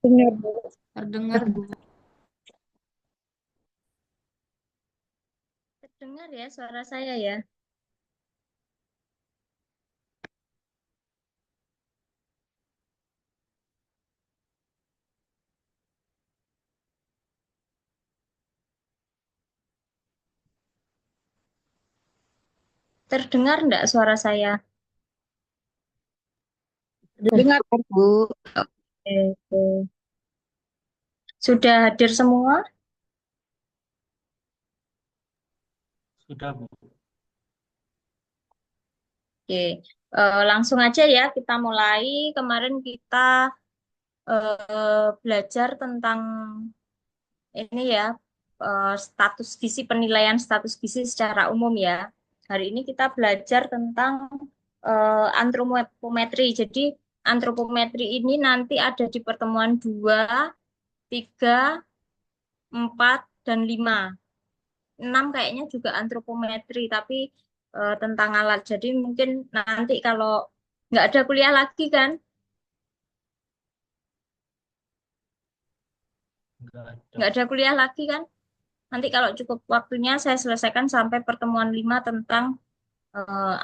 Dengar, Bu. Terdengar, Bu. Terdengar ya suara saya ya. Terdengar enggak suara saya? Terdengar, Bu. Oke, oke. Sudah hadir semua? Sudah, Bu. Oke. Langsung aja ya kita mulai. Kemarin kita belajar tentang ini ya, status gizi, penilaian status gizi secara umum ya. Hari ini kita belajar tentang antropometri. Jadi antropometri ini nanti ada di pertemuan 2, 3, 4, dan 5. 6 kayaknya juga antropometri, tapi tentang alat. Jadi mungkin nanti kalau nggak ada kuliah lagi kan, Enggak ada. nggak ada kuliah lagi kan, nanti kalau cukup waktunya saya selesaikan sampai pertemuan 5 tentang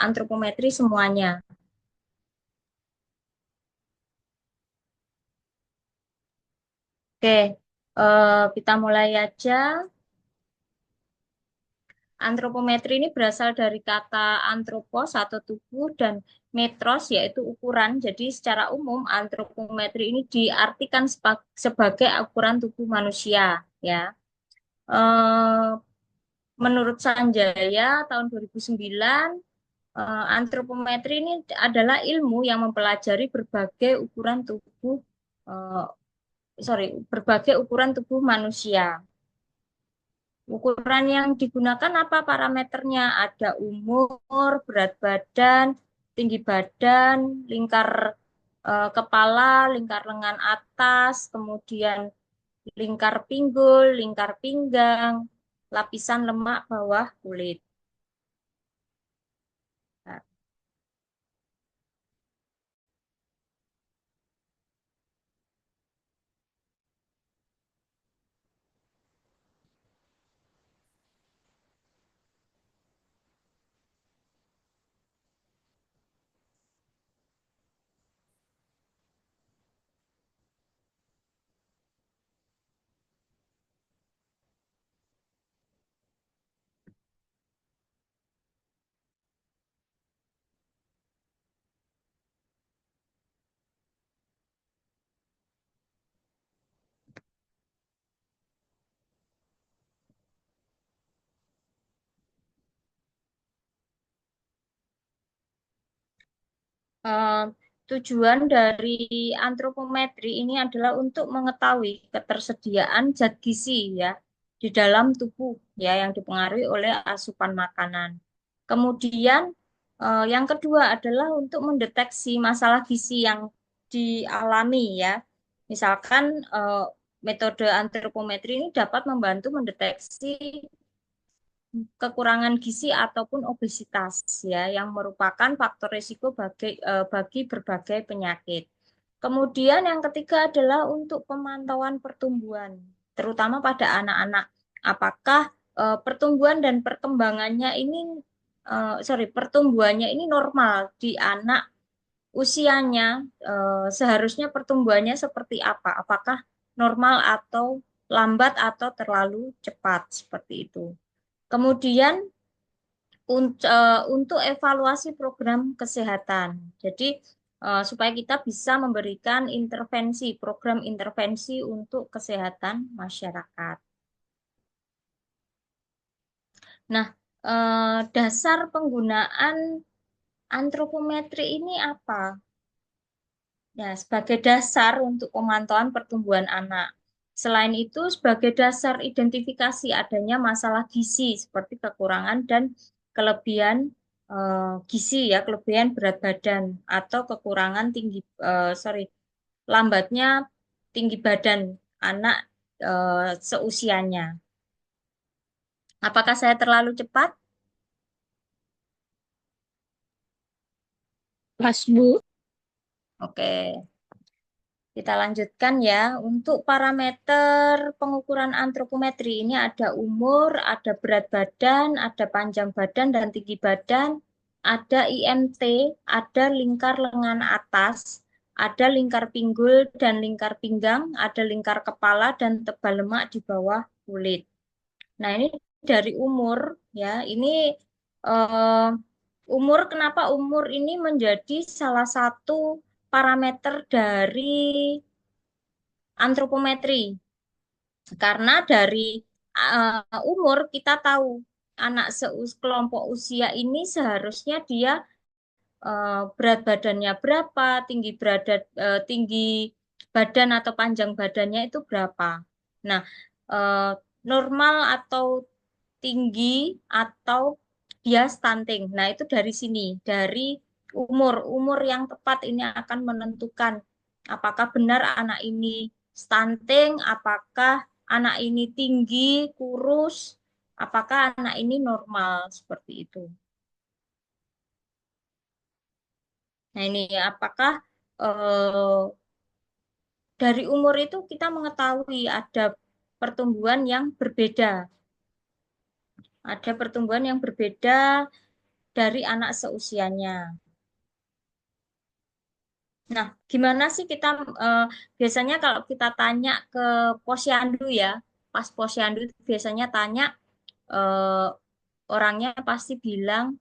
antropometri semuanya. Oke, kita mulai aja. Antropometri ini berasal dari kata antropos atau tubuh dan metros yaitu ukuran. Jadi secara umum antropometri ini diartikan sebagai ukuran tubuh manusia ya. Eh, Menurut Sanjaya tahun 2009, antropometri ini adalah ilmu yang mempelajari eh, berbagai ukuran tubuh manusia. Ukuran yang digunakan apa parameternya? Ada umur, berat badan, tinggi badan, lingkar kepala, lingkar lengan atas, kemudian lingkar pinggul, lingkar pinggang, lapisan lemak bawah kulit. Nah, eh, tujuan dari antropometri ini adalah untuk mengetahui ketersediaan zat gizi ya di dalam tubuh ya yang dipengaruhi oleh asupan makanan. Kemudian yang kedua adalah untuk mendeteksi masalah gizi yang dialami ya. Misalkan metode antropometri ini dapat membantu mendeteksi kekurangan gizi ataupun obesitas ya yang merupakan faktor risiko bagi berbagai penyakit. Kemudian yang ketiga adalah untuk pemantauan pertumbuhan, terutama pada anak-anak. Apakah pertumbuhan dan perkembangannya ini pertumbuhannya ini normal di anak usianya, seharusnya pertumbuhannya seperti apa? Apakah normal atau lambat atau terlalu cepat seperti itu. Kemudian untuk evaluasi program kesehatan. Jadi supaya kita bisa memberikan program intervensi untuk kesehatan masyarakat. Nah, dasar penggunaan antropometri ini apa? Ya, sebagai dasar untuk pemantauan pertumbuhan anak. Selain itu, sebagai dasar identifikasi adanya masalah gizi seperti kekurangan dan kelebihan gizi ya, kelebihan berat badan atau kekurangan lambatnya tinggi badan anak seusianya. Apakah saya terlalu cepat? Pas, Bu. Oke. Kita lanjutkan ya. Untuk parameter pengukuran antropometri ini ada umur, ada berat badan, ada panjang badan dan tinggi badan, ada IMT, ada lingkar lengan atas, ada lingkar pinggul dan lingkar pinggang, ada lingkar kepala dan tebal lemak di bawah kulit. Nah, ini dari umur ya. Ini eh, umur, kenapa umur ini menjadi salah satu parameter dari antropometri? Karena dari umur kita tahu anak kelompok usia ini seharusnya dia berat badannya berapa, tinggi badan atau panjang badannya itu berapa. Nah, eh, normal atau tinggi atau dia stunting. Nah, itu dari sini, dari umur. Umur yang tepat ini akan menentukan apakah benar anak ini stunting, apakah anak ini tinggi, kurus, apakah anak ini normal, seperti itu. Nah, ini apakah eh, dari umur itu kita mengetahui ada pertumbuhan yang berbeda. Ada pertumbuhan yang berbeda dari anak seusianya. Nah, gimana sih kita biasanya kalau kita tanya ke posyandu ya, pas posyandu itu biasanya tanya eh, orangnya pasti bilang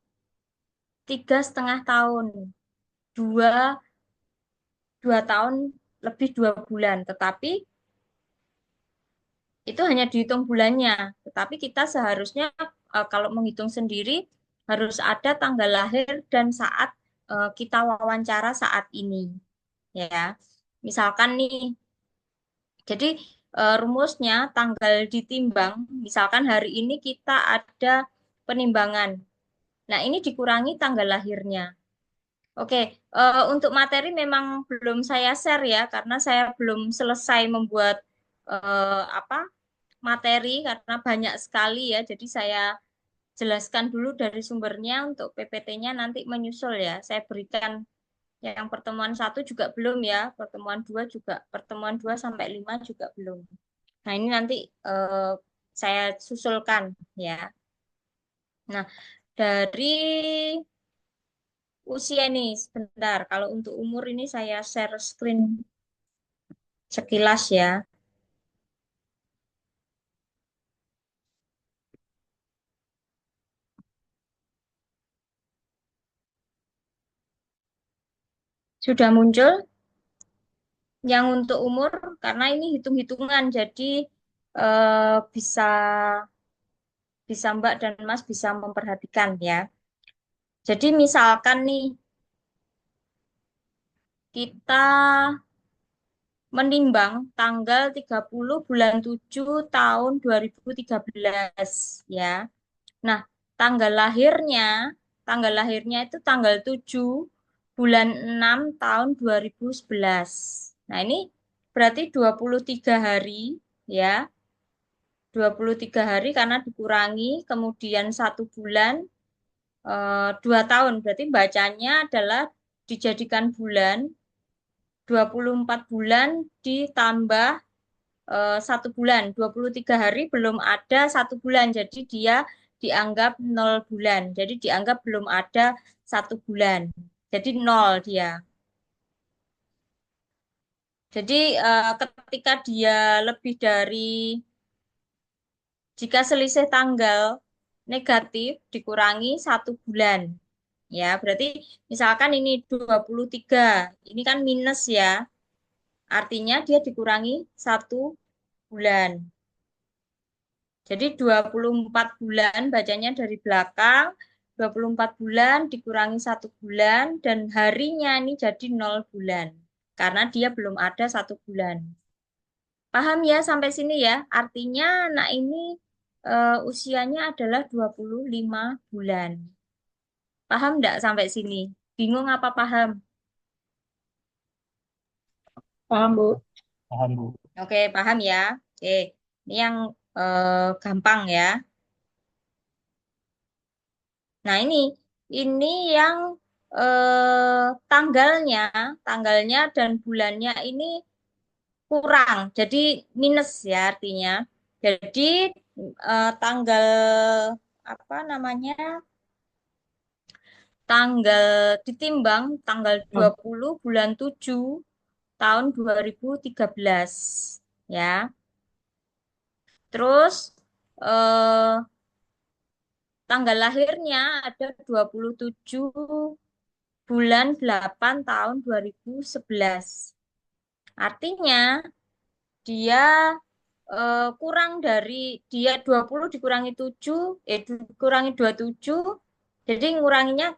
3,5 tahun, dua 2 tahun lebih 2 bulan. Tetapi itu hanya dihitung bulannya. Tetapi kita seharusnya kalau menghitung sendiri harus ada tanggal lahir dan saat kita wawancara saat ini, ya. Misalkan nih, jadi rumusnya tanggal ditimbang, misalkan hari ini kita ada penimbangan. Nah, ini dikurangi tanggal lahirnya. Oke, untuk materi memang belum saya share ya, karena saya belum selesai membuat apa materi karena banyak sekali ya. Jadi saya jelaskan dulu dari sumbernya untuk PPT-nya nanti menyusul ya. Saya berikan yang pertemuan 1 juga belum ya, pertemuan 2 juga, pertemuan 2 sampai 5 juga belum. Nah, ini nanti saya susulkan ya. Nah, dari usia nih sebentar. Kalau untuk umur ini saya share screen sekilas ya. Sudah muncul yang untuk umur karena ini hitung-hitungan jadi bisa bisa Mbak dan Mas bisa memperhatikan ya. Jadi misalkan nih kita menimbang tanggal 30 bulan 7 tahun 2013 ya. Nah, tanggal lahirnya tanggal lahirnya itu tanggal 7 bulan 6 tahun 2011. Nah, ini berarti 23 hari ya. 23 hari karena dikurangi kemudian 1 bulan 2 tahun. Berarti bacanya adalah dijadikan bulan 24 bulan ditambah 1 bulan. 23 hari belum ada 1 bulan. Jadi dia dianggap 0 bulan. Jadi dianggap belum ada 1 bulan. Jadi nol dia. Jadi ketika dia lebih dari jika selisih tanggal negatif dikurangi 1 bulan. Ya, berarti misalkan ini 23, ini kan minus ya. Artinya dia dikurangi 1 bulan. Jadi 24 bulan bacanya dari belakang, 24 bulan dikurangi 1 bulan, dan harinya ini jadi 0 bulan. Karena dia belum ada 1 bulan. Paham ya sampai sini ya? Artinya anak ini usianya adalah 25 bulan. Paham enggak sampai sini? Bingung apa paham? Paham, Bu. Paham, Bu. Oke, paham ya. Oke, ini yang gampang ya. Nah, ini yang tanggalnya dan bulannya ini kurang. Jadi minus ya artinya. Jadi tanggal apa namanya? Tanggal ditimbang tanggal 20 bulan 7 tahun 2013 ya. Terus eh, tanggal lahirnya ada 27 bulan 8 tahun 2011. Artinya dia kurang dari dia 20 dikurangi 7 dikurangi 27. Jadi nguranginya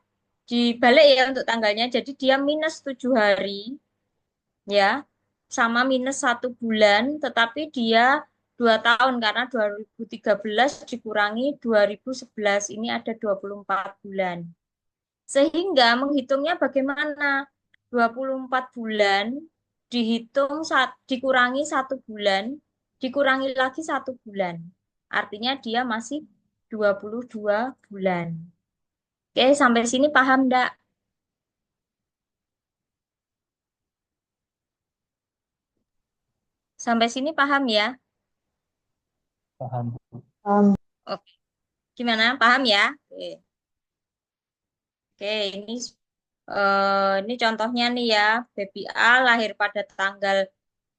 dibalik ya untuk tanggalnya. Jadi dia minus 7 hari ya sama minus 1 bulan, tetapi dia 2 tahun karena 2013 dikurangi 2011 ini ada 24 bulan. Sehingga menghitungnya bagaimana? 24 bulan dikurangi 1 bulan, dikurangi lagi 1 bulan. Artinya dia masih 22 bulan. Oke, sampai sini paham enggak? Sampai sini paham ya? Paham, Bu. Paham. Oke, gimana? Paham ya? Oke, oke, ini contohnya nih ya. Baby A lahir pada tanggal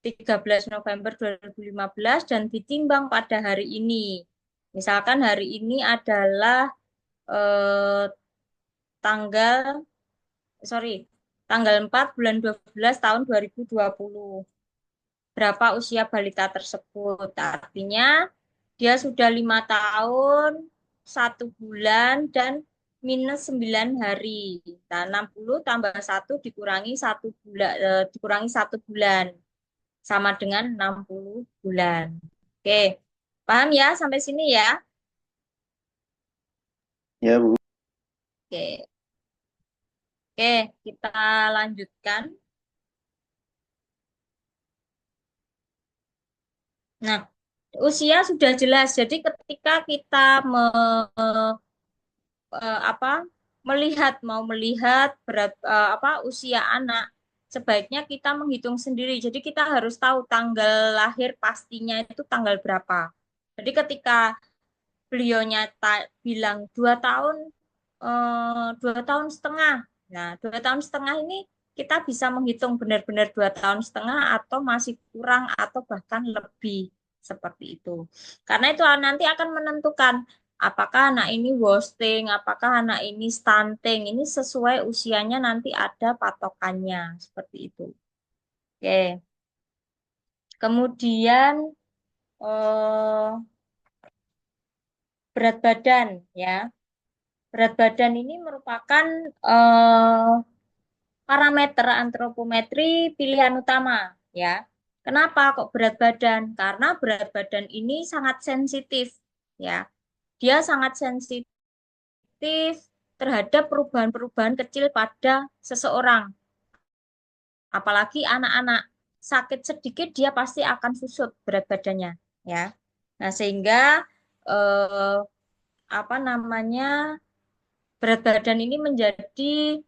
13 November 2015 dan ditimbang pada hari ini. Misalkan hari ini adalah eh, tanggal, sorry, tanggal 4 bulan 12 tahun 2020. Berapa usia balita tersebut? Artinya dia sudah 5 tahun, 1 bulan, dan minus 9 hari. Nah, 60 tambah 1 dikurangi 1 bulan, dikurangi 1 bulan. Sama dengan 60 bulan. Oke, paham ya sampai sini ya? Ya, Bu. Oke, oke, kita lanjutkan. Nah, usia sudah jelas. Jadi ketika kita apa mau melihat berat usia anak, sebaiknya kita menghitung sendiri. Jadi kita harus tahu tanggal lahir pastinya itu tanggal berapa. Jadi ketika beliaunya bilang 2 tahun 2 tahun setengah. Nah, 2 tahun setengah ini kita bisa menghitung benar-benar 2 tahun setengah atau masih kurang atau bahkan lebih seperti itu. Karena itu nanti akan menentukan apakah anak ini wasting, apakah anak ini stunting. Ini sesuai usianya nanti ada patokannya seperti itu. Oke. Kemudian eh, berat badan ya. Berat badan ini merupakan eh, parameter antropometri pilihan utama ya. Kenapa kok berat badan? Karena berat badan ini sangat sensitif ya. Dia sangat sensitif terhadap perubahan-perubahan kecil pada seseorang, apalagi anak-anak. Sakit sedikit dia pasti akan susut berat badannya ya. Nah, sehingga eh, apa namanya berat badan ini menjadi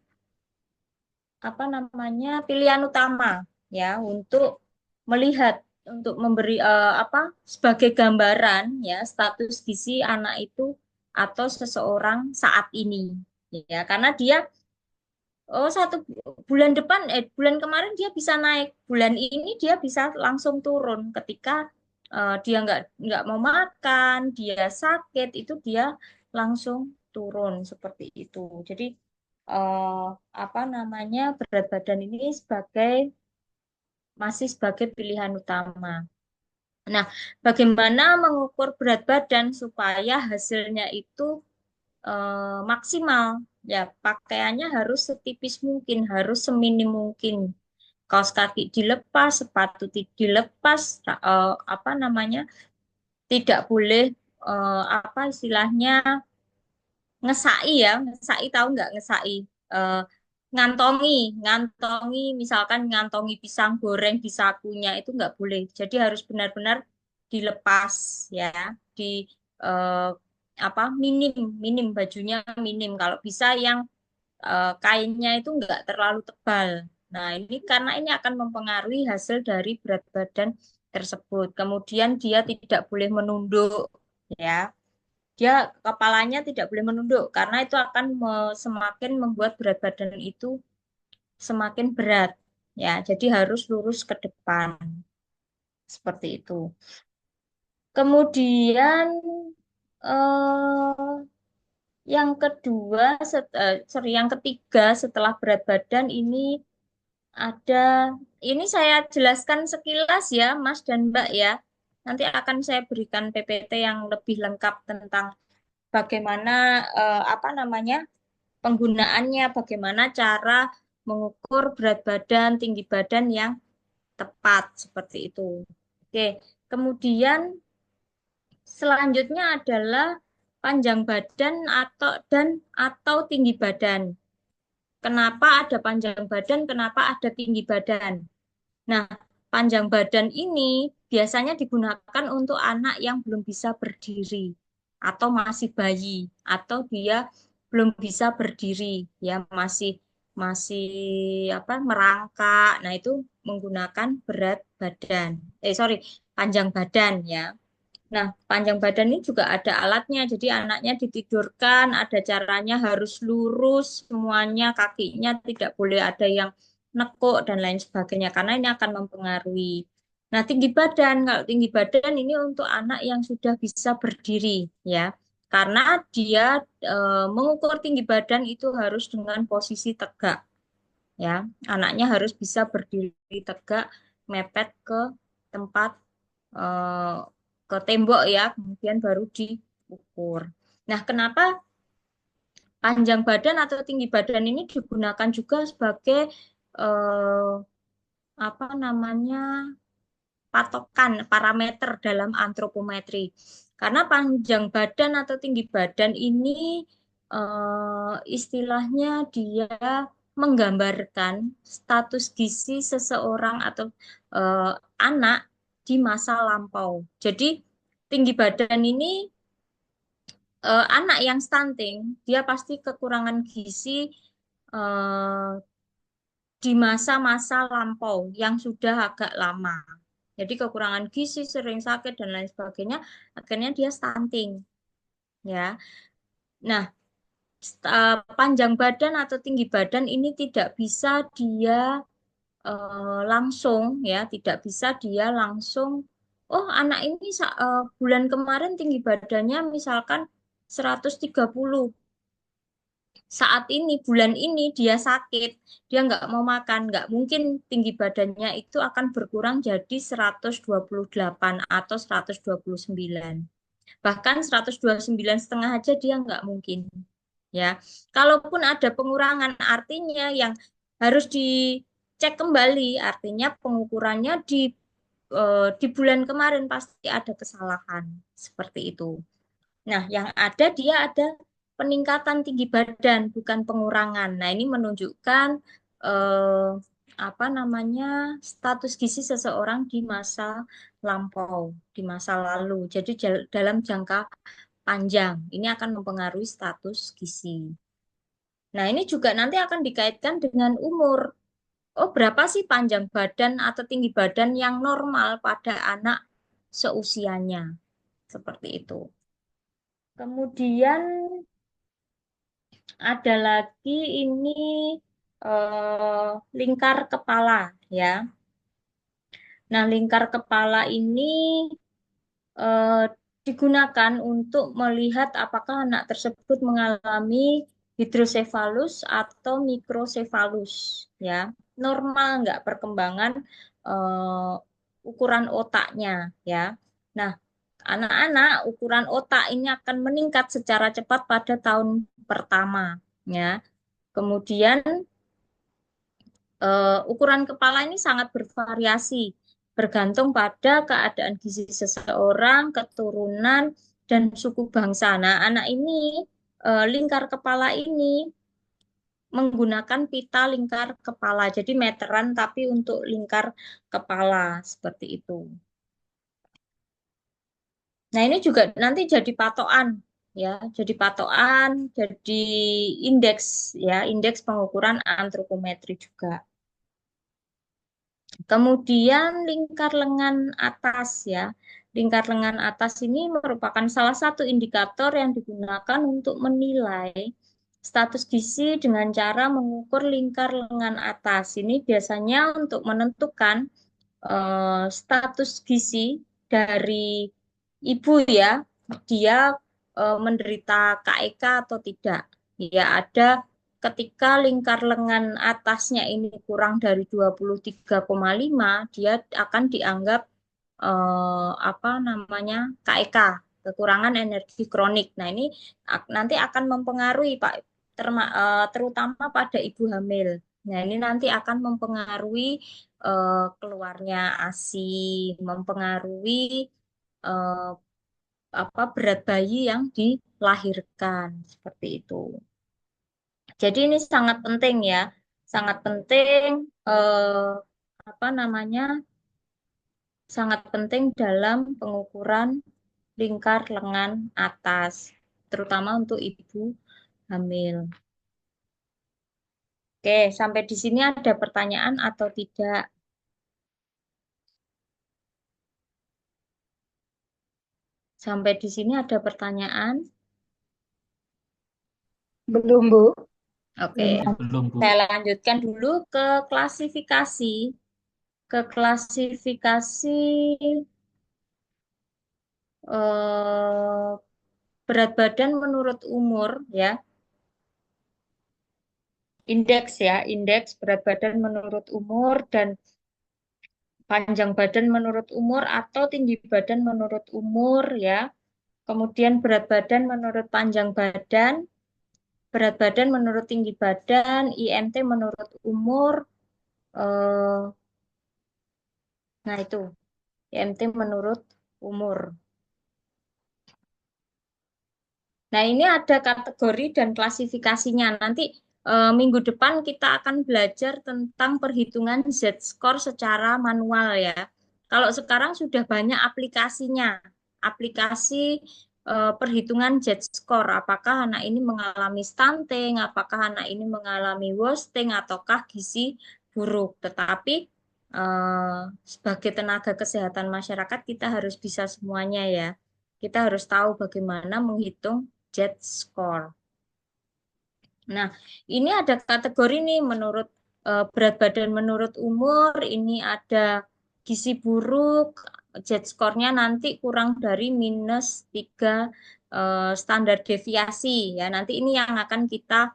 pilihan utama ya untuk melihat untuk memberi sebagai gambaran ya status gizi anak itu atau seseorang saat ini ya karena dia 1 bulan depan bulan kemarin dia bisa naik, bulan ini dia bisa langsung turun ketika dia nggak mau makan, dia sakit, itu dia langsung turun seperti itu. Jadi eh, berat badan ini masih sebagai pilihan utama. Nah, bagaimana mengukur berat badan supaya hasilnya itu maksimal? Ya, pakaiannya harus setipis mungkin, harus seminim mungkin. Kaos kaki dilepas, sepatu dilepas, tidak boleh istilahnya ngesai ya, ngesai tahu nggak ngesai? Eh, ngantongi, ngantongi, misalkan ngantongi pisang goreng di sakunya itu nggak boleh. Jadi harus benar-benar dilepas ya, di eh, minim, minim bajunya minim. Kalau bisa yang kainnya itu nggak terlalu tebal. Nah, ini karena ini akan mempengaruhi hasil dari berat badan tersebut. Kemudian dia tidak boleh menunduk, ya. Dia kepalanya tidak boleh menunduk karena itu akan semakin membuat berat badan itu semakin berat, ya. Jadi harus lurus ke depan seperti itu. Kemudian eh, yang kedua, sorry, yang ketiga setelah berat badan ini ada, ini saya jelaskan sekilas ya, Mas dan Mbak ya. Nanti akan saya berikan PPT yang lebih lengkap tentang bagaimana apa namanya penggunaannya, bagaimana cara mengukur berat badan, tinggi badan yang tepat seperti itu. Oke, kemudian selanjutnya adalah panjang badan atau tinggi badan. Kenapa ada panjang badan? Kenapa ada tinggi badan? Nah, panjang badan ini biasanya digunakan untuk anak yang belum bisa berdiri atau masih bayi atau dia belum bisa berdiri, ya masih masih apa merangkak. Nah, itu menggunakan berat badan. Sorry, panjang badan ya. Nah, panjang badan ini juga ada alatnya. Jadi anaknya ditidurkan, ada caranya harus lurus semuanya, kakinya tidak boleh ada yang nekuk dan lain sebagainya karena ini akan mempengaruhi. Nah, tinggi badan, kalau tinggi badan ini untuk anak yang sudah bisa berdiri ya. Karena dia mengukur tinggi badan itu harus dengan posisi tegak ya. Anaknya harus bisa berdiri tegak, mepet ke tempat eh, ke tembok ya, kemudian baru diukur. Nah, kenapa panjang badan atau tinggi badan ini digunakan juga sebagai eh, apa namanya patokan parameter dalam antropometri. Karena panjang badan atau tinggi badan ini istilahnya dia menggambarkan status gizi seseorang atau eh, anak di masa lampau. Jadi tinggi badan ini anak yang stunting dia pasti kekurangan gizi eh, di masa-masa lampau yang sudah agak lama. Jadi kekurangan gizi, sering sakit dan lain sebagainya, akhirnya dia stunting, ya. Nah, panjang badan atau tinggi badan ini tidak bisa dia langsung, ya, tidak bisa dia langsung. Oh, anak ini bulan kemarin tinggi badannya misalkan 130. Saat ini, bulan ini dia sakit, dia nggak mau makan, nggak mungkin tinggi badannya itu akan berkurang jadi 128 atau 129. Bahkan 129,5 aja dia nggak mungkin. Ya, kalaupun ada pengurangan, artinya yang harus dicek kembali, artinya pengukurannya di bulan kemarin pasti ada kesalahan seperti itu. Nah, yang ada dia ada peningkatan tinggi badan, bukan pengurangan. Nah, ini menunjukkan eh, apa namanya status gizi seseorang di masa lampau, di masa lalu. Jadi dalam jangka panjang, ini akan mempengaruhi status gizi. Nah, ini juga nanti akan dikaitkan dengan umur. Oh, berapa sih panjang badan atau tinggi badan yang normal pada anak seusianya? Seperti itu. Kemudian ada lagi ini lingkar kepala ya. Nah, lingkar kepala ini eh, digunakan untuk melihat apakah anak tersebut mengalami hidrosefalus atau mikrosefalus ya. Normal nggak perkembangan eh, ukuran otaknya ya. Nah, anak-anak ukuran otak ini akan meningkat secara cepat pada tahun pertama ya. Kemudian ukuran kepala ini sangat bervariasi, bergantung pada keadaan gizi seseorang, keturunan, dan suku bangsa. Nah, anak ini, lingkar kepala ini menggunakan pita lingkar kepala, jadi meteran tapi untuk lingkar kepala seperti itu. Nah, ini juga nanti jadi patokan, ya, jadi patokan, jadi indeks, ya, indeks pengukuran antropometri juga. Kemudian lingkar lengan atas ya. Lingkar lengan atas ini merupakan salah satu indikator yang digunakan untuk menilai status gizi dengan cara mengukur lingkar lengan atas. Ini biasanya untuk menentukan status gizi dari ibu ya, dia menderita KEK atau tidak. Ya, ada ketika lingkar lengan atasnya ini kurang dari 23,5, dia akan dianggap apa namanya KEK, kekurangan energi kronik. Nah, ini nanti akan mempengaruhi Pak, terutama pada ibu hamil. Nah, ini nanti akan mempengaruhi keluarnya ASI, mempengaruhi eh, apa berat bayi yang dilahirkan seperti itu. Jadi ini sangat penting ya, sangat penting apa namanya, sangat penting dalam pengukuran lingkar lengan atas, terutama untuk ibu hamil. Oke, sampai di sini ada pertanyaan atau tidak? Sampai di sini ada pertanyaan? Belum, Bu. Oke, Belum. Belum, Bu. saya lanjutkan dulu ke klasifikasi. Ke klasifikasi eh, berat badan menurut umur ya, indeks ya, indeks berat badan menurut umur dan panjang badan menurut umur atau tinggi badan menurut umur ya. Kemudian berat badan menurut panjang badan, berat badan menurut tinggi badan, IMT menurut umur. eh, nah itu, IMT menurut umur. Nah, ini ada kategori dan klasifikasinya. Nanti minggu depan kita akan belajar tentang perhitungan Z-score secara manual ya. Kalau sekarang sudah banyak aplikasinya. Aplikasi perhitungan Z-score. Apakah anak ini mengalami stunting, apakah anak ini mengalami wasting, ataukah gizi buruk. Tetapi sebagai tenaga kesehatan masyarakat kita harus bisa semuanya ya. Kita harus tahu bagaimana menghitung Z-score. Nah, ini ada kategori nih menurut berat badan menurut umur, ini ada gizi buruk, Z-score-nya nanti kurang dari -3 standar deviasi ya. Nanti ini yang akan kita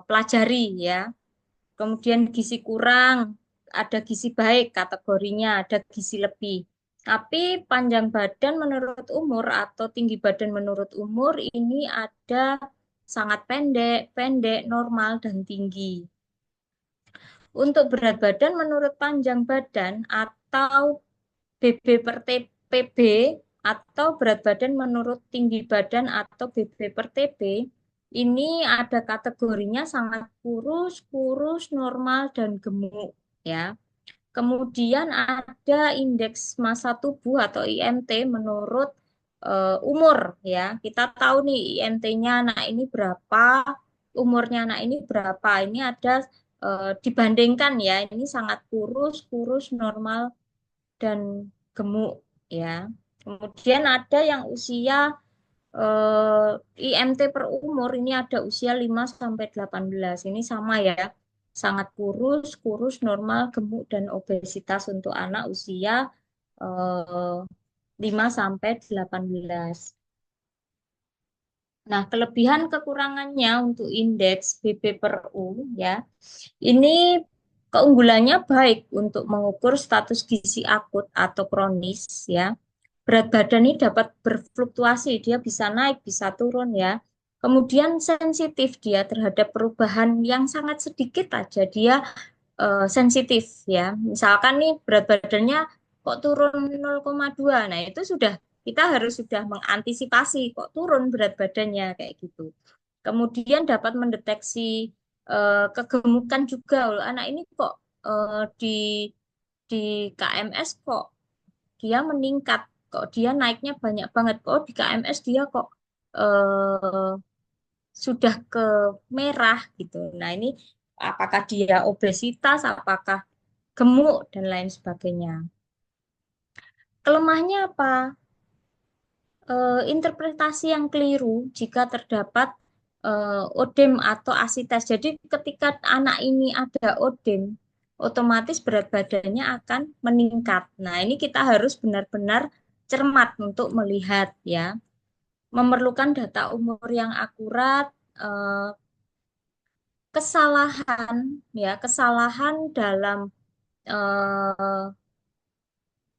pelajari ya. Kemudian gizi kurang, ada gizi baik kategorinya, ada gizi lebih. Tapi panjang badan menurut umur atau tinggi badan menurut umur ini ada sangat pendek, pendek, normal, dan tinggi. Untuk berat badan menurut panjang badan atau BB per PB atau berat badan menurut tinggi badan atau BB per TB, ini ada kategorinya sangat kurus, kurus, normal, dan gemuk ya. Kemudian ada indeks massa tubuh atau IMT menurut umur ya. Kita tahu nih IMT-nya anak ini berapa, umurnya anak ini berapa. Ini ada dibandingkan ya. Ini sangat kurus, kurus, normal, dan gemuk ya. Kemudian ada yang usia IMT per umur ini ada usia 5 sampai 18. Ini sama ya. Sangat kurus, kurus, normal, gemuk dan obesitas untuk anak usia eh, 5 sampai 18. Nah, kelebihan kekurangannya untuk indeks BB per U ya. Ini keunggulannya baik untuk mengukur status gizi akut atau kronis ya. Berat badan ini dapat berfluktuasi, dia bisa naik, bisa turun ya. Kemudian sensitif dia terhadap perubahan yang sangat sedikit aja, dia sensitif ya. Misalkan nih berat badannya kok turun 0,2, nah itu sudah kita harus sudah mengantisipasi kok turun berat badannya kayak gitu. Kemudian dapat mendeteksi kegemukan juga. Loh, anak ini kok di KMS kok dia meningkat, kok dia naiknya banyak banget, kok di KMS dia kok eh, sudah ke merah gitu. Nah ini apakah dia obesitas, apakah gemuk, dan lain sebagainya. Kelemahnya apa? Interpretasi yang keliru jika terdapat odem atau asites. Jadi ketika anak ini ada odem, otomatis berat badannya akan meningkat. Nah, ini kita harus benar-benar cermat untuk melihat ya. Memerlukan data umur yang akurat, eh, kesalahan ya, kesalahan dalam eh,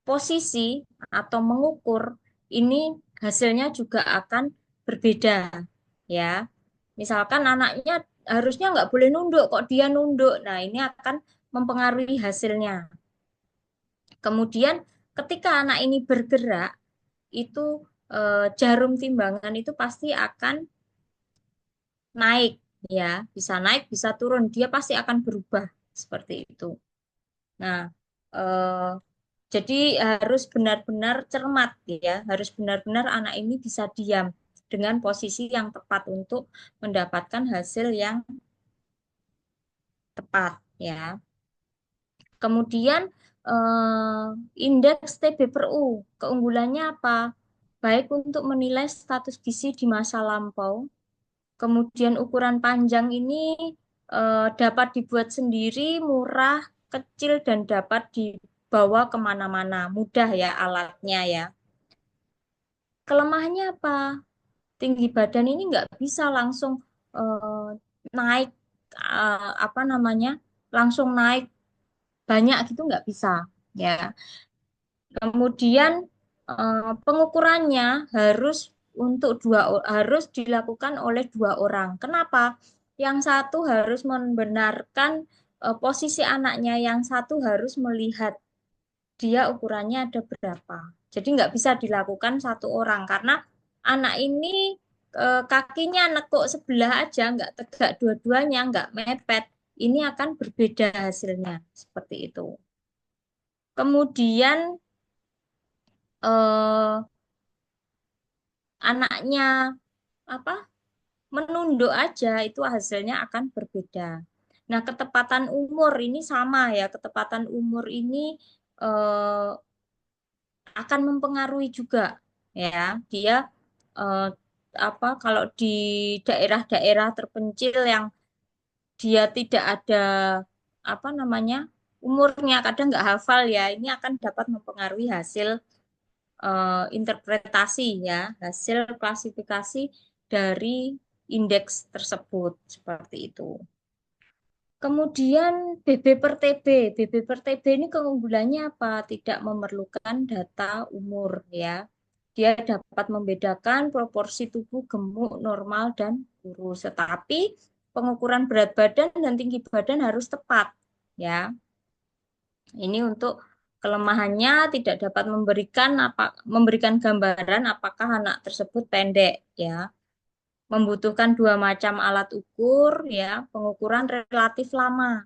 posisi atau mengukur ini hasilnya juga akan berbeda ya. Misalkan anaknya harusnya nggak boleh nunduk, kok dia nunduk. Nah, ini akan mempengaruhi hasilnya. Kemudian ketika anak ini bergerak, itu jarum timbangan itu pasti akan naik ya, bisa naik, bisa turun. Dia pasti akan berubah seperti itu. Nah, eh, jadi harus benar-benar cermat ya, harus benar-benar anak ini bisa diam dengan posisi yang tepat untuk mendapatkan hasil yang tepat ya. Kemudian eh, indeks TB per U, keunggulannya apa? Baik untuk menilai status gizi di masa lampau. Kemudian ukuran panjang ini dapat dibuat sendiri, murah, kecil, dan dapat dibawa kemana-mana. Mudah ya alatnya ya. Kelemahannya apa? Tinggi badan ini nggak bisa langsung eh, naik, apa namanya, langsung naik banyak gitu nggak bisa ya. Kemudian pengukurannya harus dilakukan oleh dua orang. Kenapa? Yang satu harus membenarkan posisi anaknya, yang satu harus melihat dia ukurannya ada berapa. Jadi nggak bisa dilakukan satu orang karena anak ini kakinya nekuk sebelah aja, nggak tegak dua-duanya, nggak mepet. Ini akan berbeda hasilnya seperti itu. Kemudian eh, anaknya apa menunduk aja itu hasilnya akan berbeda. Nah, ketepatan umur ini sama ya. Ketepatan umur ini eh, akan mempengaruhi juga ya. Dia eh, apa kalau di daerah-daerah terpencil yang dia tidak ada apa namanya umurnya kadang nggak hafal ya. Ini akan dapat mempengaruhi hasil interpretasi ya, hasil klasifikasi dari indeks tersebut seperti itu. Kemudian BB per TB. BB per TB ini keunggulannya apa? Tidak memerlukan data umur ya. Dia dapat membedakan proporsi tubuh gemuk, normal, dan kurus. Tetapi pengukuran berat badan dan tinggi badan harus tepat ya. Ini untuk kelemahannya tidak dapat memberikan gambaran apakah anak tersebut pendek ya. Membutuhkan dua macam alat ukur ya, pengukuran relatif lama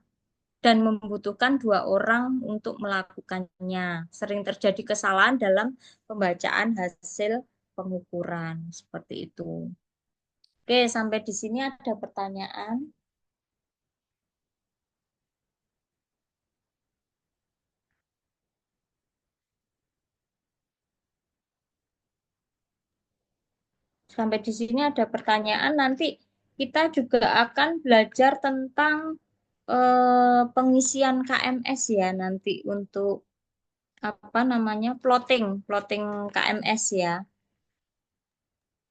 dan membutuhkan dua orang untuk melakukannya. Sering terjadi kesalahan dalam pembacaan hasil pengukuran seperti itu. Oke, sampai di sini ada pertanyaan. Sampai di sini ada pertanyaan. Nanti kita juga akan belajar tentang pengisian KMS ya nanti untuk apa namanya plotting KMS ya.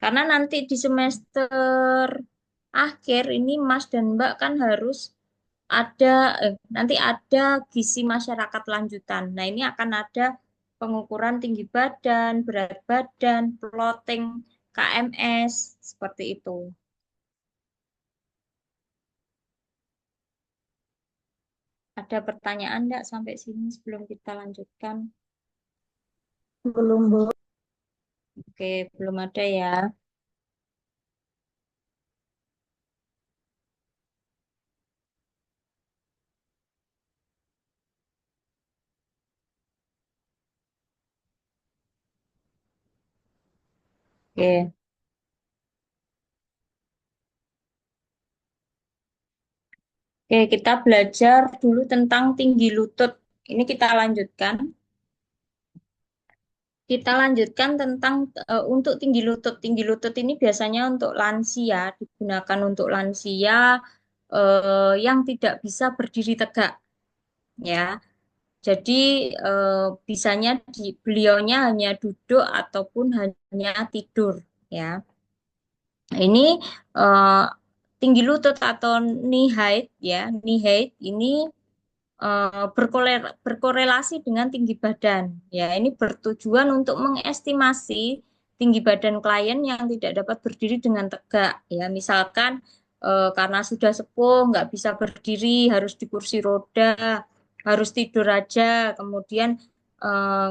Karena nanti di semester akhir ini Mas dan Mbak kan harus ada nanti ada gizi masyarakat lanjutan. Nah, ini akan ada pengukuran tinggi badan, berat badan, plotting KMS seperti itu. Ada pertanyaan enggak sampai sini sebelum kita lanjutkan? Belum, Bu. Oke, belum ada ya. Oke. Oke, kita belajar dulu tentang tinggi lutut Ini kita lanjutkan. Kita lanjutkan tentang untuk tinggi lutut. Tinggi lutut ini biasanya untuk lansia, digunakan untuk lansia yang tidak bisa berdiri tegak, ya. Jadi bisanya beliaunya hanya duduk ataupun hanya tidur, ya. Ini eh, tinggi lutut atau knee height, ya. Knee height ini berkorelasi dengan tinggi badan. Ya, ini bertujuan untuk mengestimasi tinggi badan klien yang tidak dapat berdiri dengan tegak. Ya, misalkan karena sudah sepuh, nggak bisa berdiri, harus di kursi roda, harus tidur aja. Kemudian eh,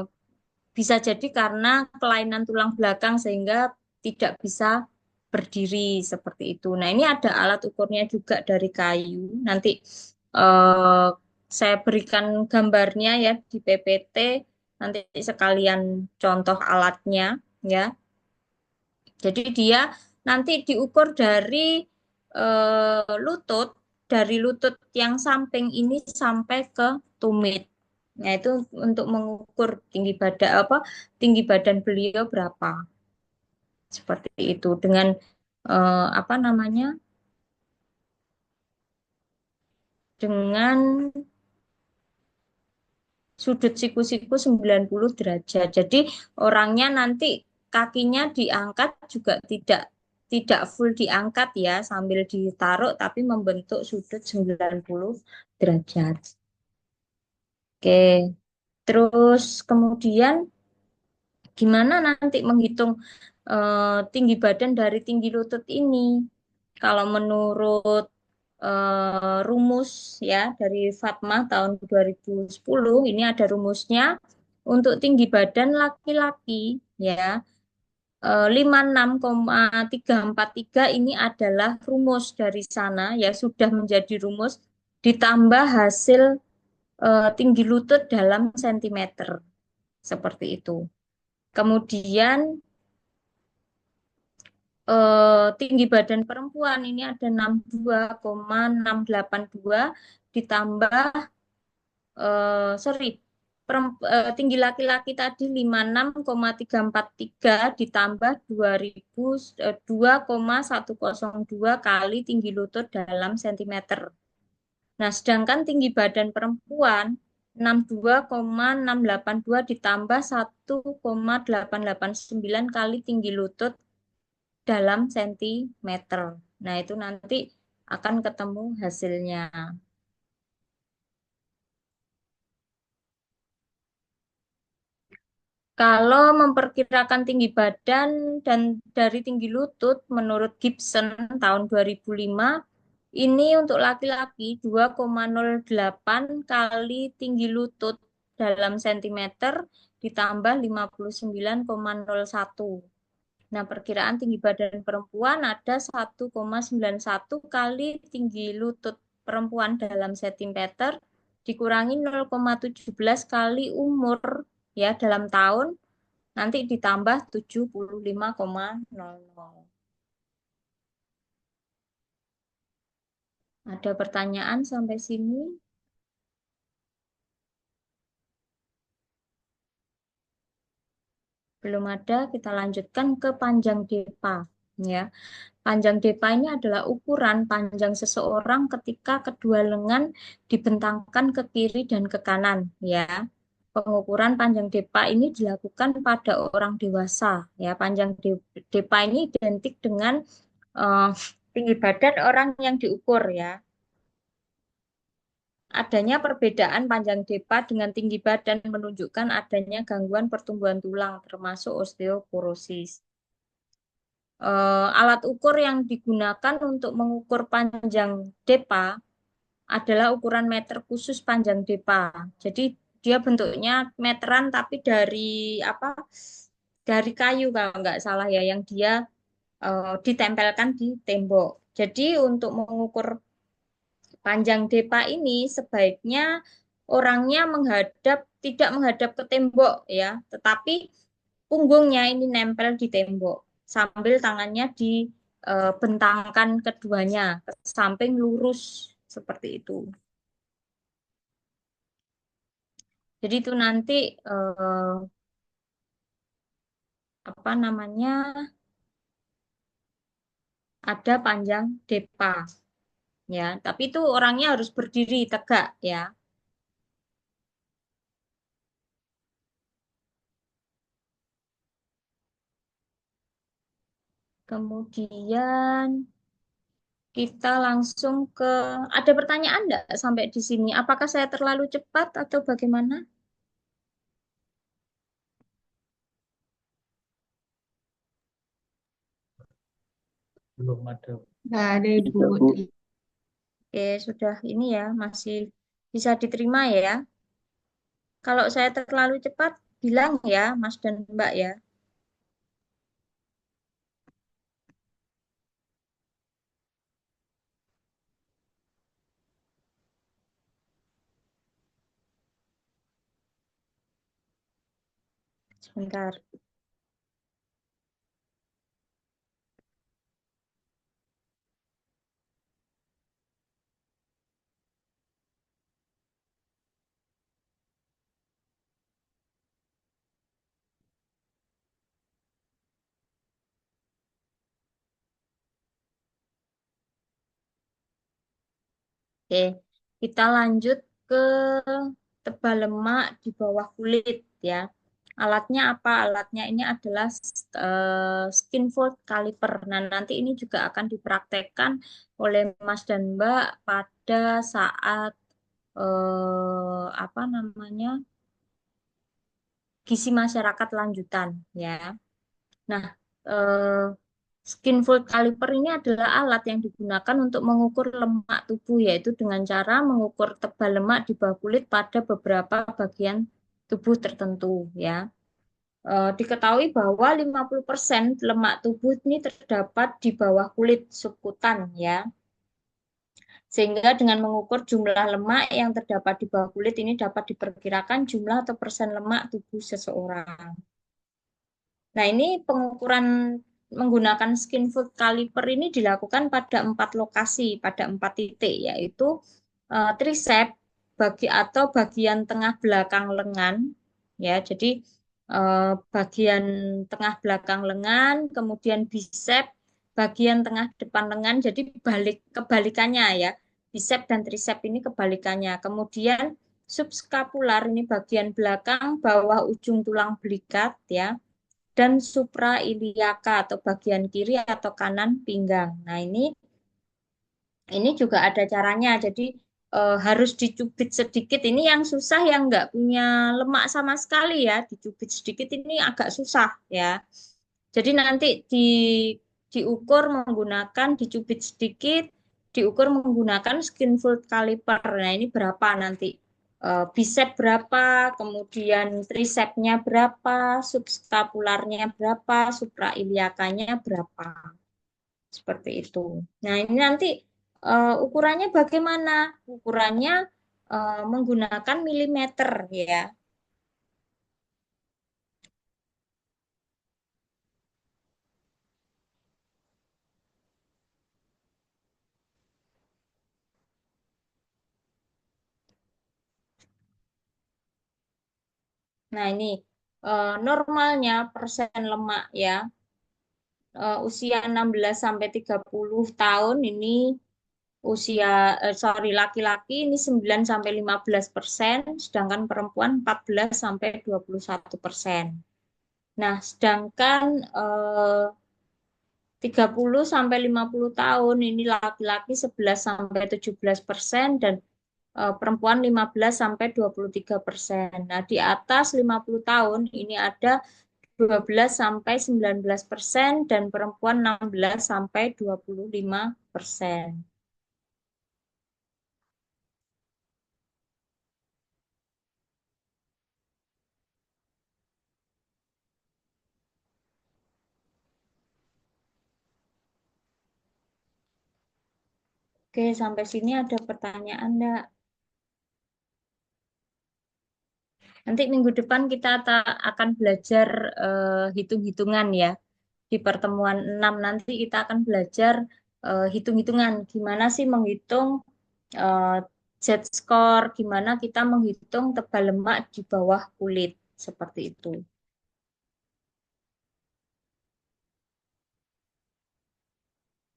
bisa jadi karena kelainan tulang belakang sehingga tidak bisa berdiri seperti itu. Nah, ini ada alat ukurnya juga dari kayu. Nanti eh, saya berikan gambarnya ya di PPT. Nanti sekalian contoh alatnya ya. Jadi dia nanti diukur lutut, dari lutut yang samping ini sampai ke tumit. Nah, itu untuk mengukur tinggi badan beliau berapa. Seperti itu dengan apa namanya? Dengan sudut siku-siku 90 derajat. Jadi orangnya nanti kakinya diangkat juga tidak tidak full diangkat ya sambil ditaruh tapi membentuk sudut 90 derajat. Oke. Terus kemudian gimana nanti menghitung tinggi badan dari tinggi lutut ini? Kalau menurut rumus ya dari Fatma tahun 2010 ini ada rumusnya untuk tinggi badan laki-laki ya 56,343 ini adalah rumus dari sana ya sudah menjadi rumus ditambah hasil tinggi lutut dalam sentimeter seperti itu. Kemudian tinggi badan perempuan ini ada 62,682 ditambah sorry tinggi laki-laki tadi 56,343 ditambah 2,102 kali tinggi lutut dalam sentimeter. Nah, sedangkan tinggi badan perempuan 62,682 ditambah 1,889 kali tinggi lutut dalam sentimeter. Nah, itu nanti akan ketemu hasilnya. Kalau memperkirakan tinggi badan dan dari tinggi lutut menurut Gibson tahun 2005, ini untuk laki-laki 2,08 kali tinggi lutut dalam sentimeter ditambah 59,01. Nah, perkiraan tinggi badan perempuan ada 1,91 kali tinggi lutut perempuan dalam sentimeter dikurangi 0,17 kali umur ya dalam tahun nanti ditambah 75,00. Ada pertanyaan sampai sini? Belum ada, kita lanjutkan ke panjang depa ya. Panjang depa ini adalah ukuran panjang seseorang ketika kedua lengan dibentangkan ke kiri dan ke kanan ya. Pengukuran panjang depa ini dilakukan pada orang dewasa ya. Panjang depa ini identik dengan eh, tinggi badan orang yang diukur ya. Adanya perbedaan panjang depa dengan tinggi badan menunjukkan adanya gangguan pertumbuhan tulang termasuk osteoporosis. Alat ukur yang digunakan untuk mengukur panjang depa adalah ukuran meter khusus panjang depa. Jadi dia bentuknya meteran tapi dari apa? Dari kayu kalau nggak salah ya, yang dia ditempelkan di tembok. Jadi untuk mengukur panjang depa ini sebaiknya orangnya tidak menghadap ke tembok ya, tetapi punggungnya ini nempel di tembok sambil tangannya dibentangkan keduanya ke samping lurus seperti itu. Jadi itu nanti apa namanya ada panjang depa ya. Tapi itu orangnya harus berdiri tegak ya. Kemudian kita langsung ke ada pertanyaan enggak sampai di sini? Apakah saya terlalu cepat atau bagaimana? Belum ada. Nggak ada Ibu. Bu. Oke, sudah ini ya masih bisa diterima ya. Kalau saya terlalu cepat, bilang ya, Mas dan Mbak ya. Sebentar. Oke, kita lanjut ke tebal lemak di bawah kulit ya. Alatnya apa? Alatnya ini adalah skin fold caliper. Nah, nanti ini juga akan dipraktekkan oleh Mas dan Mbak pada saat apa namanya gizi masyarakat lanjutan ya. Nah, eh, skin fold caliper ini adalah alat yang digunakan untuk mengukur lemak tubuh, yaitu dengan cara mengukur tebal lemak di bawah kulit pada beberapa bagian tubuh tertentu ya. Diketahui bahwa 50% lemak tubuh ini terdapat di bawah kulit subkutan ya. Sehingga dengan mengukur jumlah lemak yang terdapat di bawah kulit ini dapat diperkirakan jumlah atau persen lemak tubuh seseorang. Nah, ini pengukuran menggunakan skin fold caliper ini dilakukan pada 4 lokasi, pada 4 titik, yaitu tricep atau bagian tengah belakang lengan, ya. Jadi bagian tengah belakang lengan, kemudian bicep, bagian tengah depan lengan. Jadi kebalikannya ya, bicep dan tricep ini kebalikannya. Kemudian subscapular ini bagian belakang bawah ujung tulang belikat ya dan suprailiaka atau bagian kiri atau kanan pinggang. Nah, ini juga ada caranya. Jadi harus dicubit sedikit. Ini yang susah yang nggak punya lemak sama sekali ya. Dicubit sedikit ini agak susah ya. Jadi nanti diukur menggunakan dicubit sedikit, diukur menggunakan skin fold caliper. Nah, ini berapa nanti? Bicep berapa, kemudian tricepnya berapa, subscapularnya berapa, suprailiakanya berapa. Seperti itu. Nah, ini nanti ukurannya bagaimana? Ukurannya menggunakan milimeter ya. Nah, ini normalnya persen lemak ya. Usia 16 sampai 30 tahun ini usia sorry laki-laki ini 9 sampai 15%, sedangkan perempuan 14 sampai 21%. Nah, sedangkan 30 sampai 50 tahun ini laki-laki 11 sampai 17% dan perempuan 15 sampai 23%. Nah, di atas 50 tahun ini ada 12 sampai 19% dan perempuan 16 sampai 25%. Oke, sampai sini ada pertanyaan enggak? Nanti minggu depan kita akan belajar hitung-hitungan ya. Di pertemuan 6 nanti kita akan belajar hitung-hitungan. Gimana sih menghitung eh, Z-score, gimana kita menghitung tebal lemak di bawah kulit, seperti itu.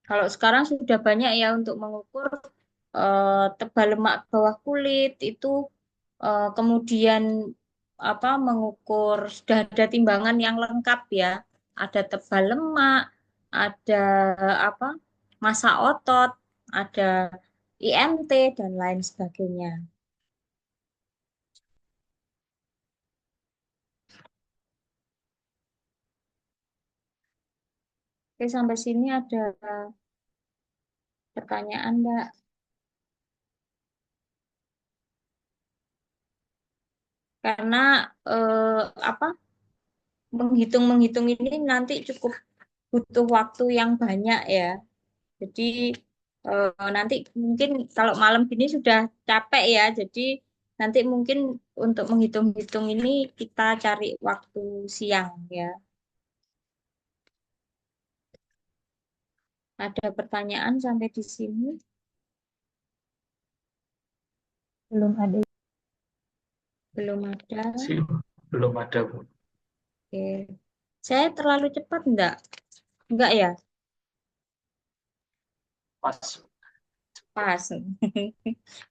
Kalau sekarang sudah banyak ya untuk mengukur tebal lemak bawah kulit itu, kemudian apa mengukur sudah ada timbangan yang lengkap ya. Ada tebal lemak, ada apa massa otot, ada IMT dan lain sebagainya. Oke, sampai sini ada pertanyaan, Mbak. Karena eh, apa menghitung-menghitung ini nanti cukup butuh waktu yang banyak ya. Jadi nanti mungkin kalau malam gini sudah capek ya. Jadi nanti mungkin untuk menghitung-hitung ini kita cari waktu siang ya. Ada pertanyaan sampai di sini? Belum ada. Belum ada. Sih, belum ada, Bu. Oke. Saya terlalu cepat enggak? Enggak ya? Pas. Pas.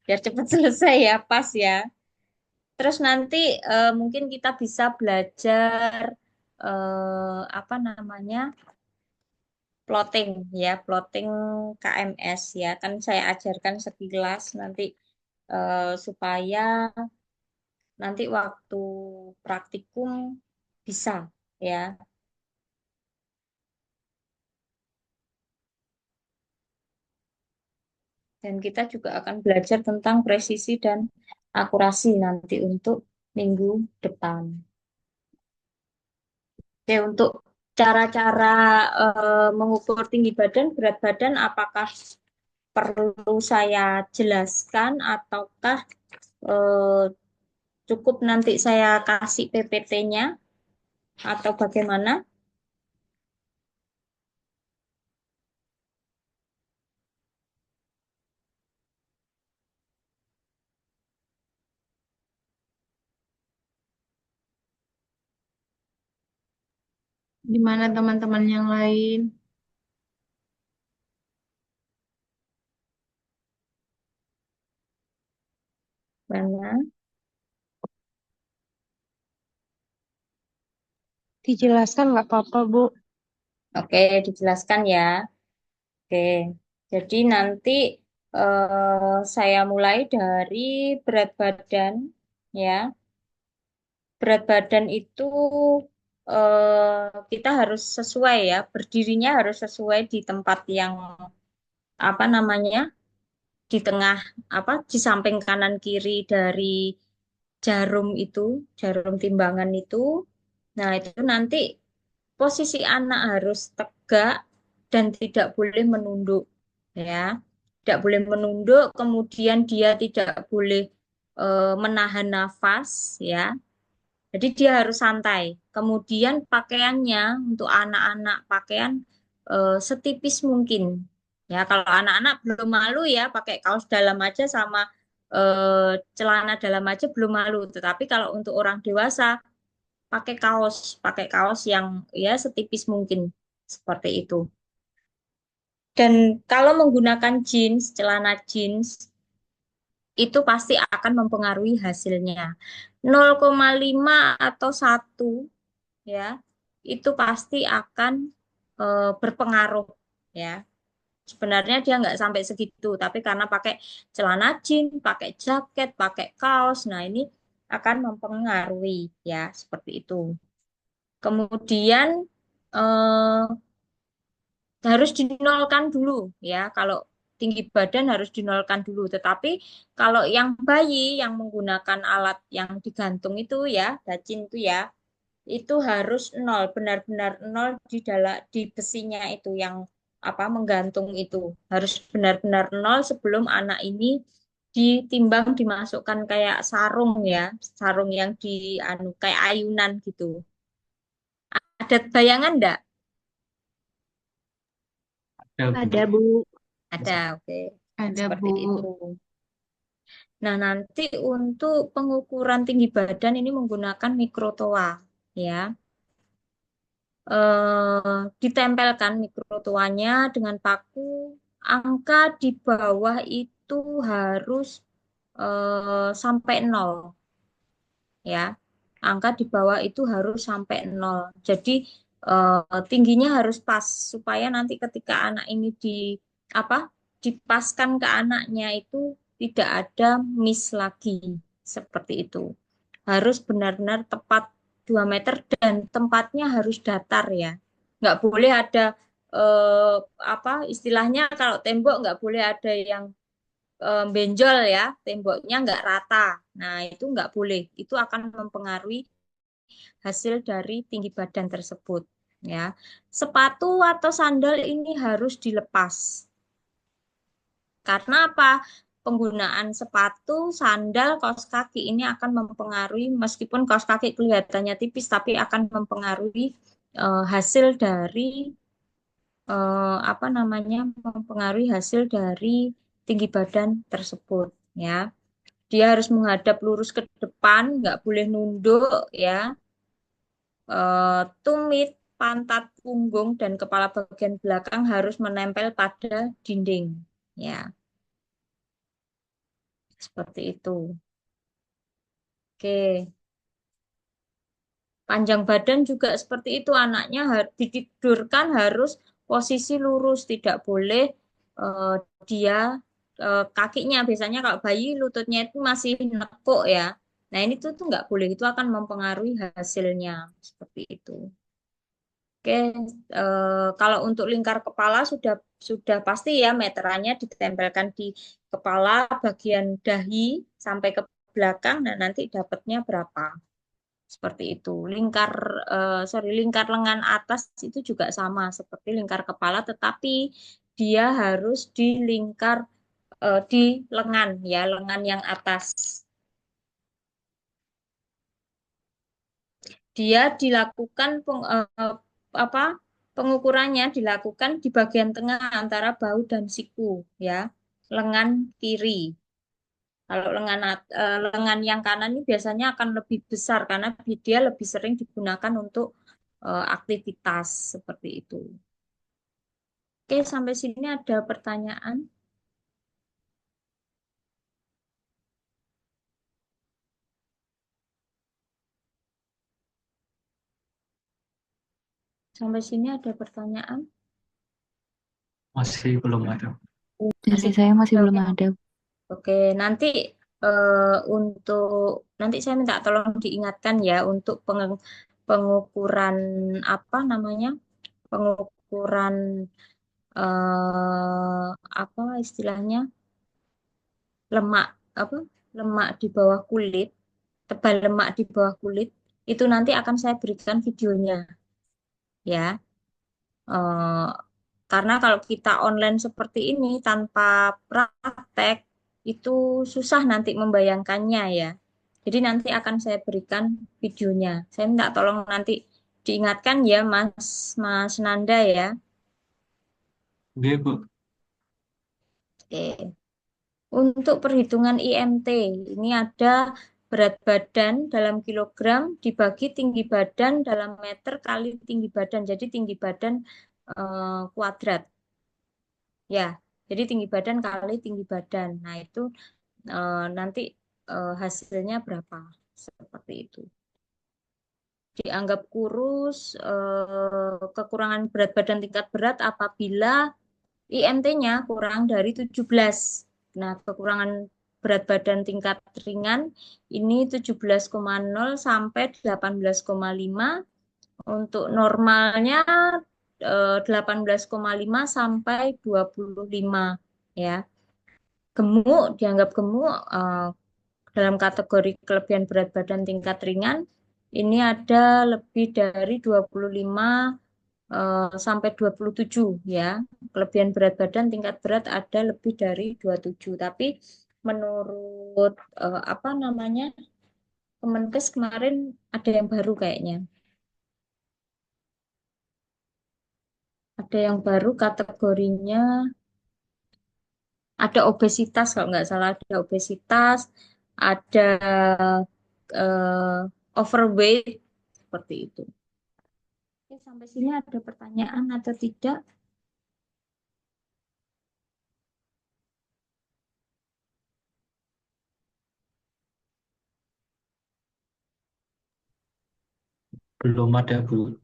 Biar cepat selesai ya, pas ya. Terus nanti mungkin kita bisa belajar apa namanya plotting ya, plotting KMS ya. Kan saya ajarkan sekilas nanti supaya nanti waktu praktikum bisa ya. Dan kita juga akan belajar tentang presisi dan akurasi nanti untuk minggu depan. Oke, untuk cara-cara mengukur tinggi badan, berat badan, apakah perlu saya jelaskan ataukah eh, cukup nanti saya kasih PPT-nya atau bagaimana? Di mana teman-teman yang lain? Mana? Dijelaskan nggak apa-apa, Bu. Oke, dijelaskan ya. Oke, jadi nanti saya mulai dari berat badan ya. Berat badan itu kita harus sesuai ya, berdirinya harus sesuai di tempat yang apa namanya, di tengah apa di samping kanan kiri dari jarum itu, jarum timbangan itu. Nah, itu nanti posisi anak harus tegak dan tidak boleh menunduk ya. Tidak boleh menunduk, kemudian dia tidak boleh menahan nafas ya. Jadi dia harus santai. Kemudian pakaiannya untuk anak-anak pakaian setipis mungkin. Ya, kalau anak-anak belum malu ya pakai kaos dalam aja sama celana dalam aja belum malu. Tetapi kalau untuk orang dewasa pakai kaos yang ya setipis mungkin seperti itu. Dan kalau menggunakan jeans, celana jeans itu pasti akan mempengaruhi hasilnya. 0,5 atau 1 ya itu pasti akan berpengaruh ya. Sebenarnya dia nggak sampai segitu, tapi karena pakai celana jeans, pakai jaket, pakai kaos, nah ini akan mempengaruhi ya seperti itu. Kemudian eh, harus dinolkan dulu ya. Kalau tinggi badan harus dinolkan dulu. Tetapi kalau yang bayi yang menggunakan alat yang digantung itu ya, dacin itu ya, itu harus nol, benar-benar nol di besinya itu yang apa menggantung itu harus benar-benar nol sebelum anak ini ditimbang dimasukkan kayak sarung ya, sarung yang di anu kayak ayunan gitu. Ada bayangan enggak? Ada, Bu. Ada, Bu. Ada, oke. Ada, Seperti Bu. itu. Nah, nanti untuk pengukuran tinggi badan ini menggunakan mikrotoa, ya. Ditempelkan mikrotoanya dengan paku, angka di bawah itu harus sampai nol, ya. Angka di bawah itu harus sampai nol. Jadi tingginya harus pas supaya nanti ketika anak ini apa dipaskan ke anaknya itu tidak ada miss lagi seperti itu. Harus benar-benar tepat 2 meter dan tempatnya harus datar ya. Nggak boleh ada eh, apa istilahnya kalau tembok nggak boleh ada yang benjol ya, temboknya nggak rata. Nah, itu nggak boleh. Itu akan mempengaruhi hasil dari tinggi badan tersebut. Ya, sepatu atau sandal ini harus dilepas. Karena apa? Penggunaan sepatu, sandal, kaos kaki ini akan mempengaruhi, meskipun kaos kaki kelihatannya tipis, tapi akan mempengaruhi hasil dari apa namanya? Mempengaruhi hasil dari tinggi badan tersebut. Ya, dia harus menghadap lurus ke depan, nggak boleh nunduk, ya. Tumit, pantat, punggung, dan kepala bagian belakang harus menempel pada dinding. Ya, seperti itu. Oke, panjang badan juga seperti itu. Anaknya ditidurkan harus posisi lurus, tidak boleh eh, dia kakinya. Biasanya kalau bayi lututnya itu masih nekuk ya. Nah ini tuh nggak boleh. Itu akan mempengaruhi hasilnya seperti itu. Oke, kalau untuk lingkar kepala sudah pasti ya meterannya ditempelkan di kepala bagian dahi sampai ke belakang. Nah nanti dapatnya berapa? Seperti itu. Lingkar lengan atas itu juga sama seperti lingkar kepala, tetapi dia harus di lengan ya, lengan yang atas. Dia dilakukan apa pengukurannya dilakukan di bagian tengah antara bahu dan siku ya, lengan kiri. Kalau lengan yang kanan ini biasanya akan lebih besar karena dia lebih sering digunakan untuk aktivitas seperti itu. Oke, sampai sini ada pertanyaan. Sampai sini ada pertanyaan. Masih belum ada. Dari saya masih belum Oke, ada. oke. Nanti untuk nanti saya minta tolong diingatkan ya untuk pengukuran apa namanya? Pengukuran apa istilahnya? Lemak apa? Lemak di bawah kulit, tebal lemak di bawah kulit itu nanti akan saya berikan videonya ya. Eh, karena kalau kita online seperti ini tanpa praktek itu susah nanti membayangkannya ya. Jadi nanti akan saya berikan videonya. Saya minta tolong nanti diingatkan ya Mas Mas Nanda ya. Oke, Bu. Oke. Untuk perhitungan IMT ini ada berat badan dalam kilogram dibagi tinggi badan dalam meter kali tinggi badan. Jadi tinggi badan kuadrat. Ya, jadi tinggi badan kali tinggi badan. Nah, itu nanti hasilnya berapa? Seperti itu. Dianggap kurus, kekurangan berat badan tingkat berat apabila IMT-nya kurang dari 17. Nah, kekurangan berat badan tingkat ringan ini 17,0 sampai 18,5. Untuk normalnya 18,5 sampai 25 ya. Gemuk dianggap gemuk dalam kategori kelebihan berat badan tingkat ringan ini ada lebih dari 25 sampai 27 ya. Kelebihan berat badan tingkat berat ada lebih dari 27. Tapi menurut apa namanya? Kemenkes kemarin ada yang baru kayaknya. Ada yang baru kategorinya Ada obesitas kalau nggak salah, ada obesitas, ada overweight seperti itu. Oke, sampai sini ada pertanyaan atau tidak? Belum ada, Bu.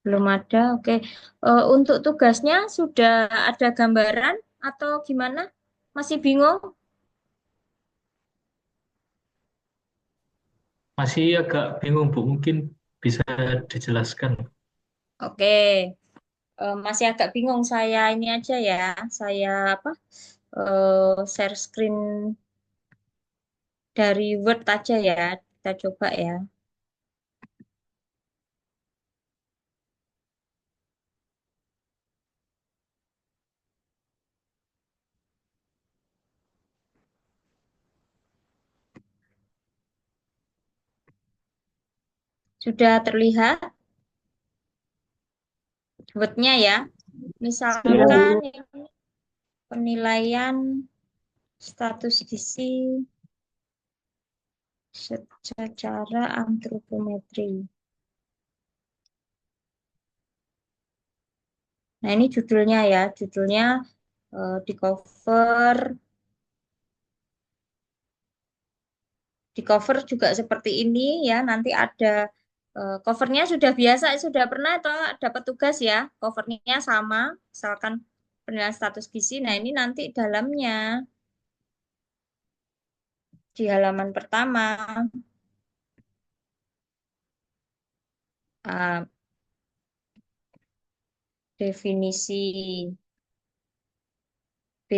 Belum ada. Oke. Untuk tugasnya sudah ada gambaran atau gimana? Masih bingung? Masih agak bingung, Bu. Mungkin bisa dijelaskan. Oke. Masih agak bingung saya ini aja ya. Saya apa? Share screen dari Word aja ya. Kita coba ya. Sudah terlihat Word-nya ya. Sudah, Bu. Misalkan ini penilaian status gizi secara antropometri. Nah, ini judulnya ya. Judulnya di cover. Di cover juga seperti ini ya. Nanti ada covernya sudah biasa, sudah pernah atau dapat tugas ya. Covernya sama, misalkan penilaian status gizi. Nah, ini nanti dalamnya di halaman pertama. ah, Definisi. B.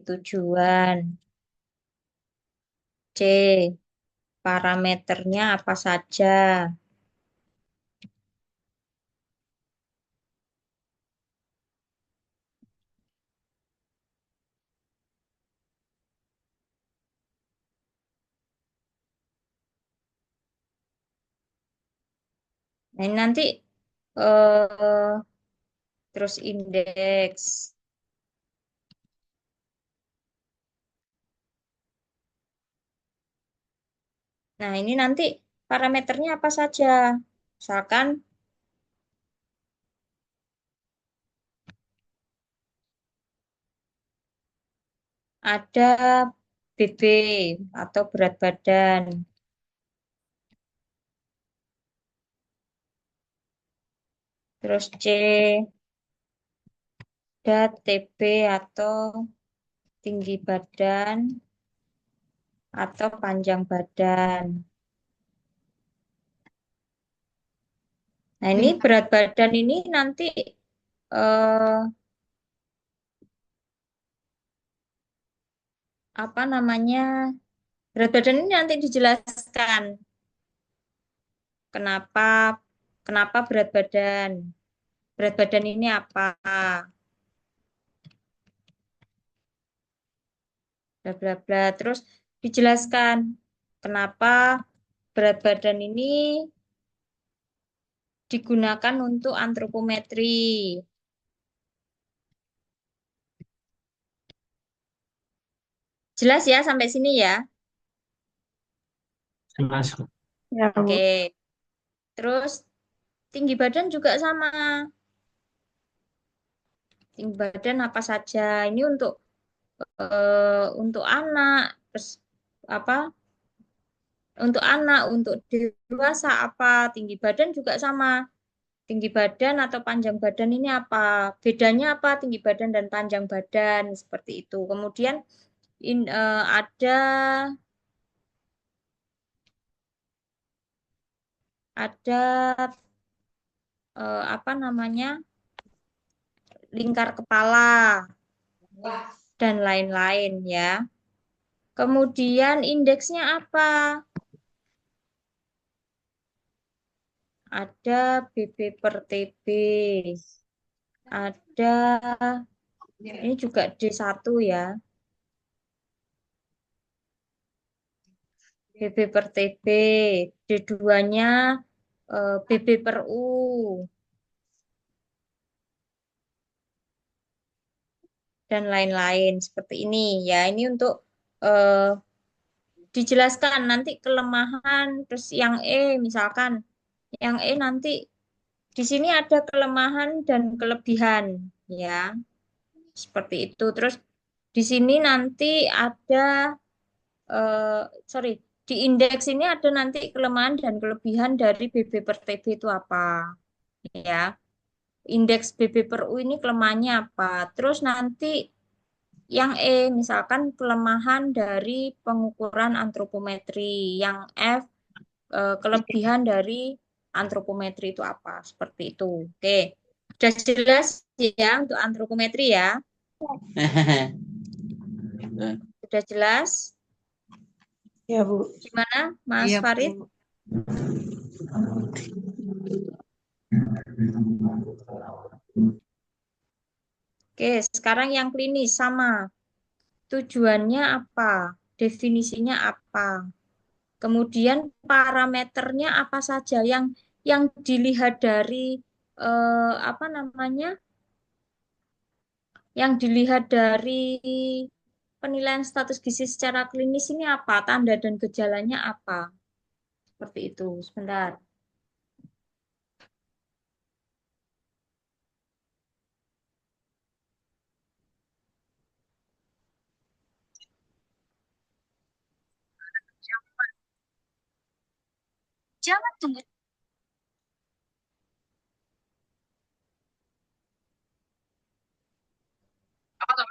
Tujuan. C. Parameternya apa saja. Nah, ini nanti eh, terus indeks. Nah, ini nanti parameternya apa saja. Misalkan ada BB atau berat badan. Terus C, ada TB atau tinggi badan atau panjang badan. Nah, ini berat badan ini nanti eh, apa namanya? Berat badan ini nanti dijelaskan kenapa kenapa berat badan. Berat badan ini apa? Bla bla bla. Terus dijelaskan kenapa berat badan ini digunakan untuk antropometri. Jelas ya sampai sini ya? Jelas, Bu. Ya, Bu. Oke. Terus tinggi badan juga sama. Tinggi badan apa saja? Ini untuk anak, terus apa? Untuk anak, untuk dewasa apa? Tinggi badan juga sama. Tinggi badan atau panjang badan ini apa? Bedanya apa tinggi badan dan panjang badan seperti itu. Kemudian ada apa namanya? Lingkar kepala dan lain-lain ya. Kemudian indeksnya apa? Ada BB per TB. Ada ini juga D1 ya. BB per TB. D2-nya BB per U. dan lain-lain seperti ini ya. Ini untuk eh, dijelaskan nanti kelemahan terus yang misalkan yang nanti di sini ada kelemahan dan kelebihan ya. Seperti itu. Terus di sini nanti ada eh, sorry, di indeks ini ada nanti kelemahan dan kelebihan dari BB per TB itu apa ya. Indeks BB per U ini kelemahannya apa. Terus nanti yang misalkan kelemahan dari pengukuran antropometri. Yang F, kelebihan dari antropometri itu apa. Seperti itu. Oke. Sudah jelas ya untuk antropometri ya. Sudah jelas? Ya, Bu. Gimana, Mas Iya, Farid? Bu. Oke, sekarang yang klinis sama. Tujuannya apa? Definisinya apa? Kemudian parameternya apa saja yang dilihat dari apa namanya? Yang dilihat dari penilaian status gizi secara klinis ini apa? Tanda dan gejalanya apa? Seperti itu. Sebentar. Jangan tunggu. Apa tuh?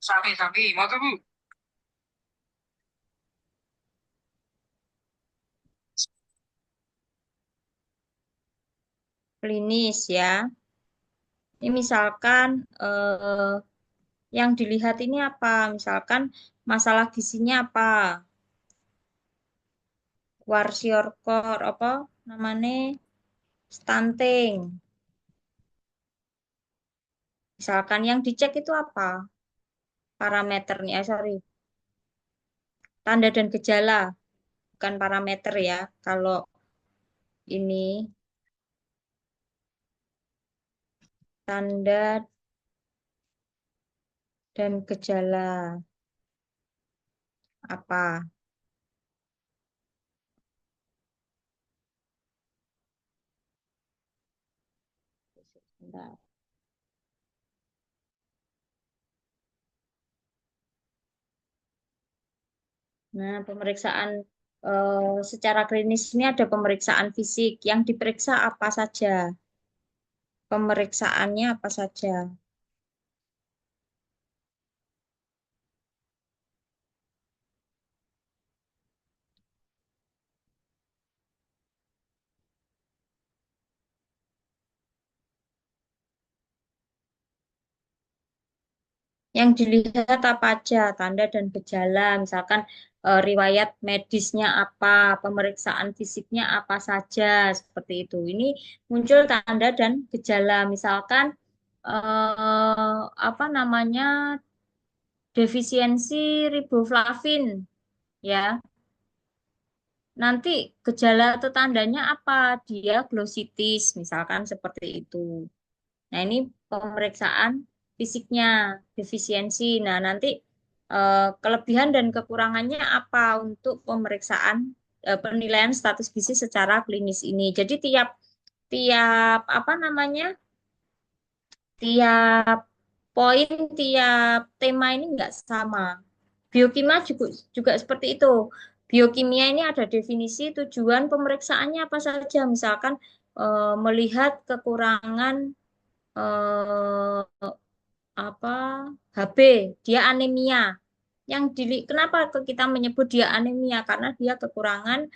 Sapi, mau tuh, Bu? Klinis ya. Ini misalkan yang dilihat ini apa? Misalkan masalah gizinya apa? Kwashiorkor apa namanya? Stunting. Misalkan yang dicek itu apa? Parameternya, sorry. Tanda dan gejala, bukan parameter ya. Kalau ini tanda dan gejala apa? Sebentar. Nah, pemeriksaan secara klinis ini ada pemeriksaan fisik. Yang diperiksa apa saja? Pemeriksaannya apa saja? Yang dilihat apa aja, tanda dan gejala, misalkan riwayat medisnya apa, pemeriksaan fisiknya apa saja, seperti itu. Ini muncul tanda dan gejala, misalkan apa namanya defisiensi riboflavin, ya. Nanti gejala atau tandanya apa? Dia glositis, misalkan seperti itu. Nah, ini pemeriksaan fisiknya, defisiensi. Nah, nanti kelebihan dan kekurangannya apa untuk pemeriksaan penilaian status gizi secara klinis ini. Jadi tiap tiap apa namanya? Tiap poin, tiap tema ini enggak sama. Biokimia juga seperti itu. Biokimia ini ada definisi tujuan pemeriksaannya apa saja. Misalkan melihat kekurangan eh, apa HB, dia anemia. Kenapa kita menyebut dia anemia? Karena dia kekurangan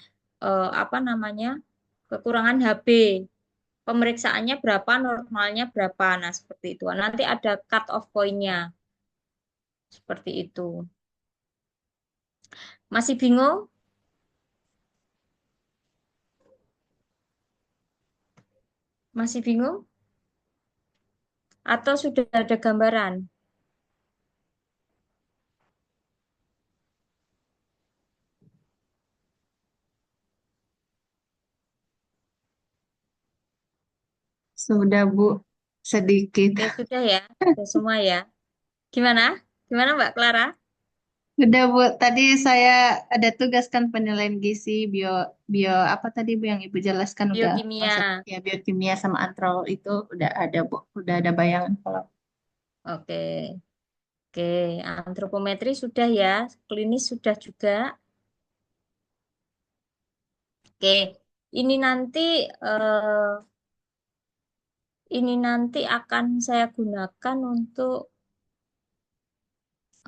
apa namanya? Kekurangan HB. Pemeriksaannya berapa, normalnya berapa. Nah, seperti itu. Nanti ada cut off point-nya. Seperti itu. Masih bingung? Masih bingung? Atau sudah ada gambaran? Sudah, Bu. sedikit. Oke, sudah ya. Sudah semua ya. Gimana? Gimana Mbak Clara? Udah Bu, tadi saya ada tugas kan penilaian gizi bio bio apa tadi Bu yang Ibu jelaskan udah masuk Biokimia. ya biokimia sama antro itu udah ada Bu, udah ada bayangan kalau Oke. Oke, antropometri sudah ya. Klinis sudah juga. Oke. Ini nanti eh, ini nanti akan saya gunakan untuk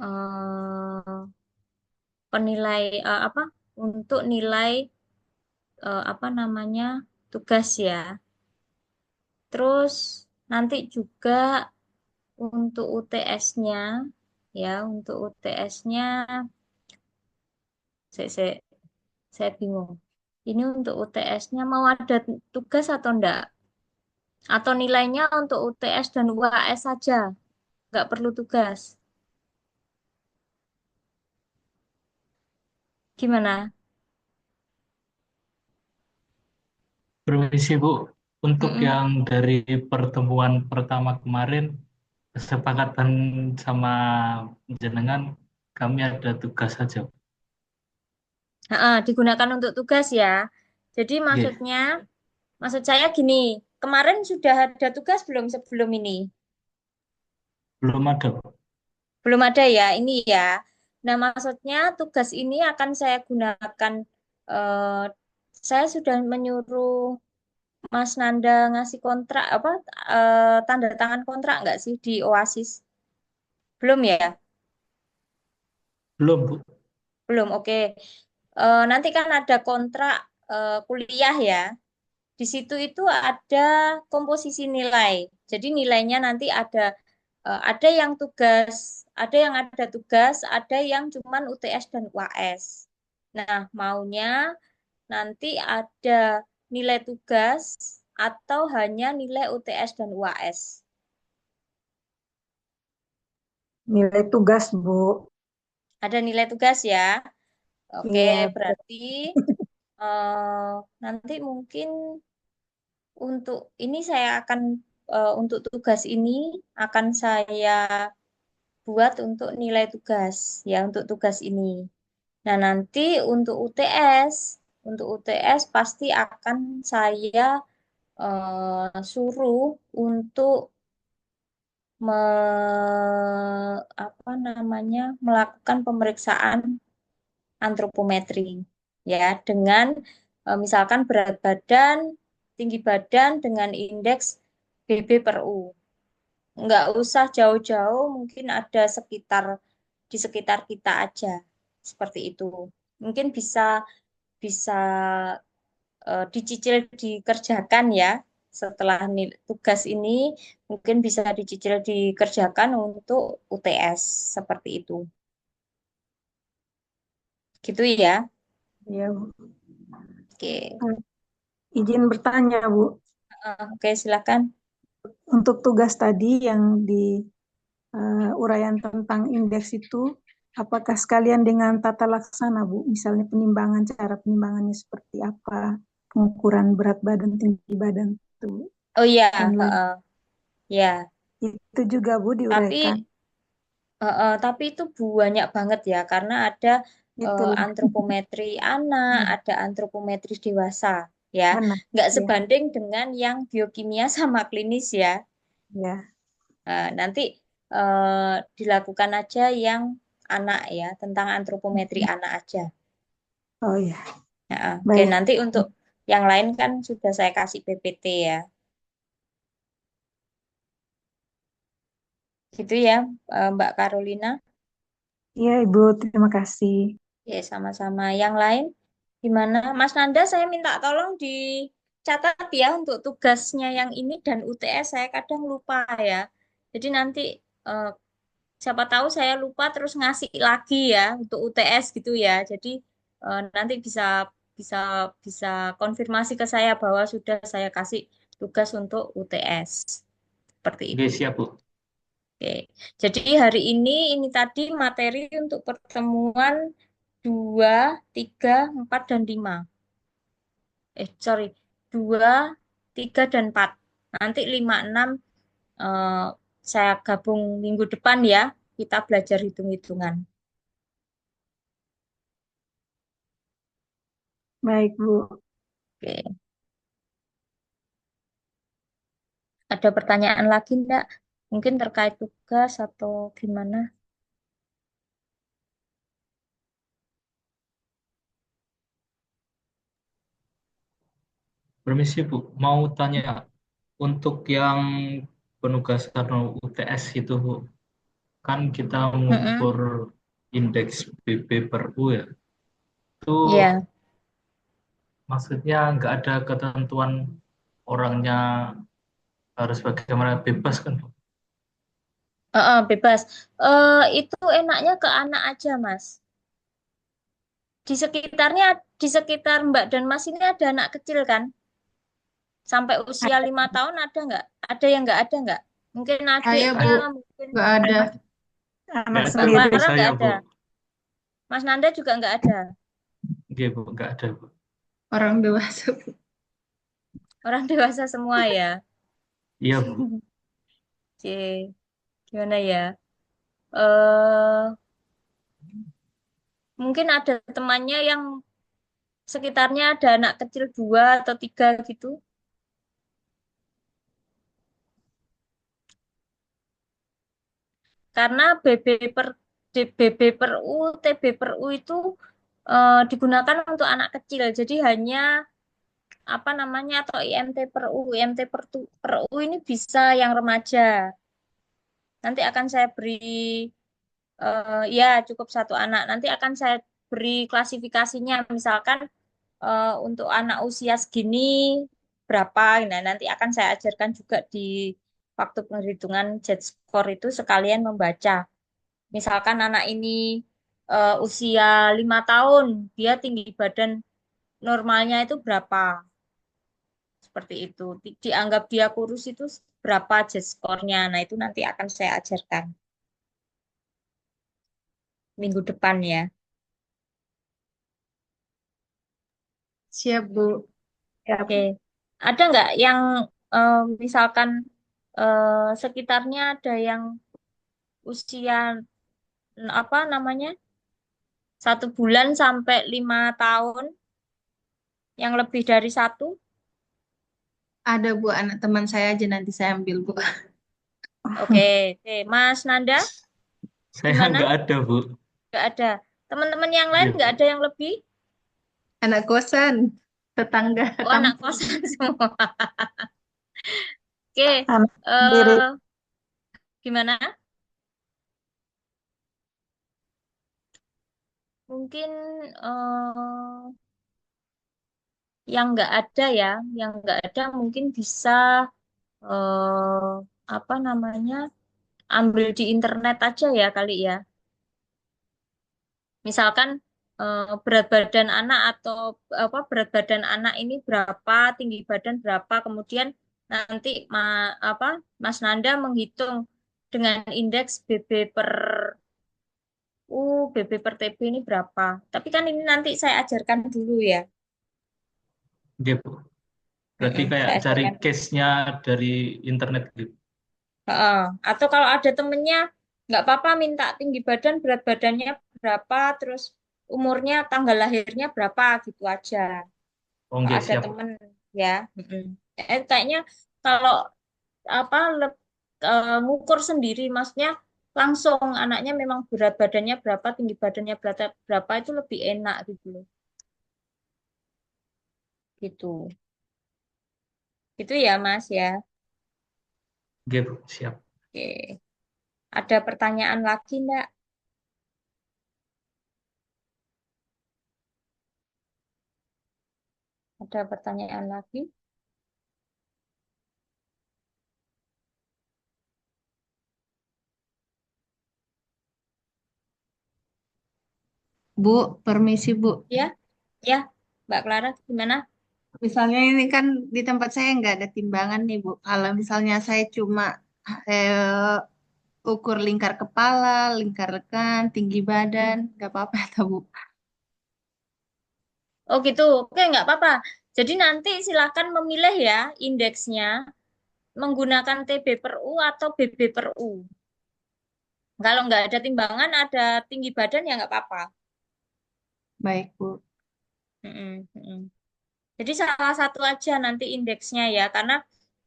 eh, penilai apa? Untuk nilai apa namanya? Tugas ya. Terus nanti juga untuk UTS-nya ya, untuk UTS-nya saya bingung. Ini untuk UTS-nya mau ada tugas atau enggak? Atau nilainya untuk UTS dan UAS saja, nggak perlu tugas. Gimana? Permisi Bu, untuk Mm-mm. yang dari pertemuan pertama kemarin, kesepakatan sama jenengan, kami ada tugas saja. Digunakan untuk tugas ya. Jadi Nggih, maksud saya gini, kemarin sudah ada tugas belum sebelum ini? belum ada Bu. Belum ada ya, ini ya. Nah, maksudnya tugas ini akan saya gunakan. eh, saya sudah menyuruh Mas Nanda ngasih kontrak apa tanda tangan kontrak nggak sih di Oasis? Belum ya? Belum Bu. Belum. Oke. Nanti kan ada kontrak kuliah ya. Di situ itu ada komposisi nilai. Jadi nilainya nanti ada yang tugas, ada tugas, ada yang cuman UTS dan UAS. Nah, maunya nanti ada nilai tugas atau hanya nilai UTS dan UAS. Nilai tugas, Bu. Ada nilai tugas ya. Oke, Iya, betul. berarti nanti mungkin untuk ini saya akan untuk tugas ini akan saya buat untuk nilai tugas ya untuk tugas ini. Nah, nanti untuk UTS pasti akan saya suruh untuk apa namanya melakukan pemeriksaan antropometri ya dengan misalkan berat badan, tinggi badan dengan indeks BB per U. Nggak usah jauh-jauh, mungkin ada di sekitar kita aja seperti itu. Mungkin bisa bisa dicicil dikerjakan ya. Setelah tugas ini mungkin bisa dicicil dikerjakan untuk UTS seperti itu. Gitu ya. Iya, Bu. Oke. Izin bertanya, Bu. Oke, silakan. Untuk tugas tadi yang di uraian tentang indeks itu, apakah sekalian dengan tata laksana, Bu? Misalnya penimbangan, cara penimbangannya seperti apa, pengukuran berat badan, tinggi badan, itu, Oh iya, dan lain. ya. Itu juga, Bu, diuraikan. Tapi tapi itu banyak banget ya, karena ada Itu, antropometri anak, ya, ada antropometri dewasa, ya. benar. Nggak Ya, sebanding dengan yang biokimia sama klinis ya. ya. Nanti dilakukan aja yang anak ya, tentang antropometri anak aja. Oh ya, Oke, baik. nanti untuk yang lain kan sudah saya kasih PPT ya. Gitu ya, Mbak Carolina. Iya, Ibu, terima kasih. Ya, sama-sama. Yang lain gimana? Mas Nanda, saya minta tolong dicatat ya untuk tugasnya yang ini dan UTS saya kadang lupa ya. Jadi nanti eh, siapa tahu saya lupa terus ngasih lagi ya untuk UTS gitu ya. Jadi nanti bisa bisa bisa konfirmasi ke saya bahwa sudah saya kasih tugas untuk UTS. Seperti Nggih, itu. siap Bu. Oke. Jadi hari ini tadi materi untuk pertemuan 2, 3, 4, dan 5. Sorry. 2, 3, dan 4. Nanti 5, 6. eh, saya gabung minggu depan ya. Kita belajar hitung-hitungan. Baik, Bu. Oke. Ada pertanyaan lagi enggak? Mungkin terkait tugas atau gimana? Permisi Bu, mau tanya untuk yang penugasan UTS itu Bu, kan kita Mm-mm. mengukur indeks BB per U ya. Itu Ya, maksudnya nggak ada ketentuan orangnya harus bagaimana, bebas kan Bu? bebas. Itu enaknya ke anak aja, Mas. Di sekitarnya, di sekitar Mbak dan Mas ini ada anak kecil kan? Sampai usia 5 tahun ada nggak? Ada yang nggak ada nggak? Mungkin Saya, adiknya, Bu, mungkin nggak ada. Anak Nggak ada Mbak Bu, sendiri. di Clara saya nggak Bu. ada. Mas Nanda juga nggak ada. Iya Bu, nggak ada Bu. Orang dewasa, Bu. Orang dewasa semua ya. Iya Bu. Oke, gimana ya? eh Mungkin ada temannya yang sekitarnya ada anak kecil 2 atau 3 gitu. Karena BB per U, TB per U itu digunakan untuk anak kecil. Jadi hanya apa namanya atau IMT per U, IMT per U ini bisa yang remaja. Nanti akan saya beri ya cukup 1 anak. Nanti akan saya beri klasifikasinya. Misalkan untuk anak usia segini berapa. Nah, nanti akan saya ajarkan juga di waktu penghitungan jet score itu sekalian membaca. Misalkan anak ini usia 5 tahun, dia tinggi badan normalnya itu berapa? Seperti itu. Dianggap dia kurus itu berapa jet score-nya. Nah, itu nanti akan saya ajarkan minggu depan ya. Siap, Bu. Ya, Oke. Ada nggak yang misalkan sekitarnya ada yang usia apa namanya 1 bulan sampai 5 tahun, yang lebih dari 1? Ada, Bu. Anak teman saya aja nanti saya ambil, Bu. Oke, oke. Mas Nanda, Saya nggak gimana? ada Bu. Nggak ada. Teman-teman yang lain Iya nggak Bu. ada yang lebih? Anak kosan, tetangga Oh, anak kampung. kosan semua. Oke, anak sendiri. eh gimana? Mungkin yang nggak ada ya, yang nggak ada mungkin bisa eh apa namanya ambil di internet aja ya kali ya. Misalkan berat badan anak atau apa berat badan anak ini berapa, tinggi badan berapa, kemudian nanti apa Mas Nanda menghitung dengan indeks BB per BB per TB ini berapa. Tapi kan ini nanti saya ajarkan dulu ya. Iya Bu. Berarti kayak Saya cari ajarkan dulu. case-nya dari internet gitu. Heeh. Atau kalau ada temennya, nggak apa-apa minta tinggi badan, berat badannya berapa, terus umurnya, tanggal lahirnya berapa, gitu aja. Oh Kalau nggak, ada siap. temen, ya. Kayaknya kalau apa ngukur sendiri, maksudnya langsung anaknya memang berat badannya berapa, tinggi badannya berapa itu lebih enak gitu loh. Gitu. Itu ya Mas ya. Oke Bu, siap. Oke. Ada pertanyaan lagi enggak? Ada pertanyaan lagi? Bu, permisi, Bu. Ya, ya, Mbak Clara gimana? Misalnya ini kan di tempat saya nggak ada timbangan nih, Bu. Kalau misalnya saya cuma ukur lingkar kepala, lingkar rekan, tinggi badan, nggak apa-apa, atau Bu? Oh gitu, oke nggak apa-apa. Jadi nanti silakan memilih ya indeksnya. menggunakan TB per U atau BB per U. Kalau nggak ada timbangan, ada tinggi badan ya nggak apa-apa. Baik, Bu. Mm-mm, mm-mm. Jadi salah satu aja nanti indeksnya ya, karena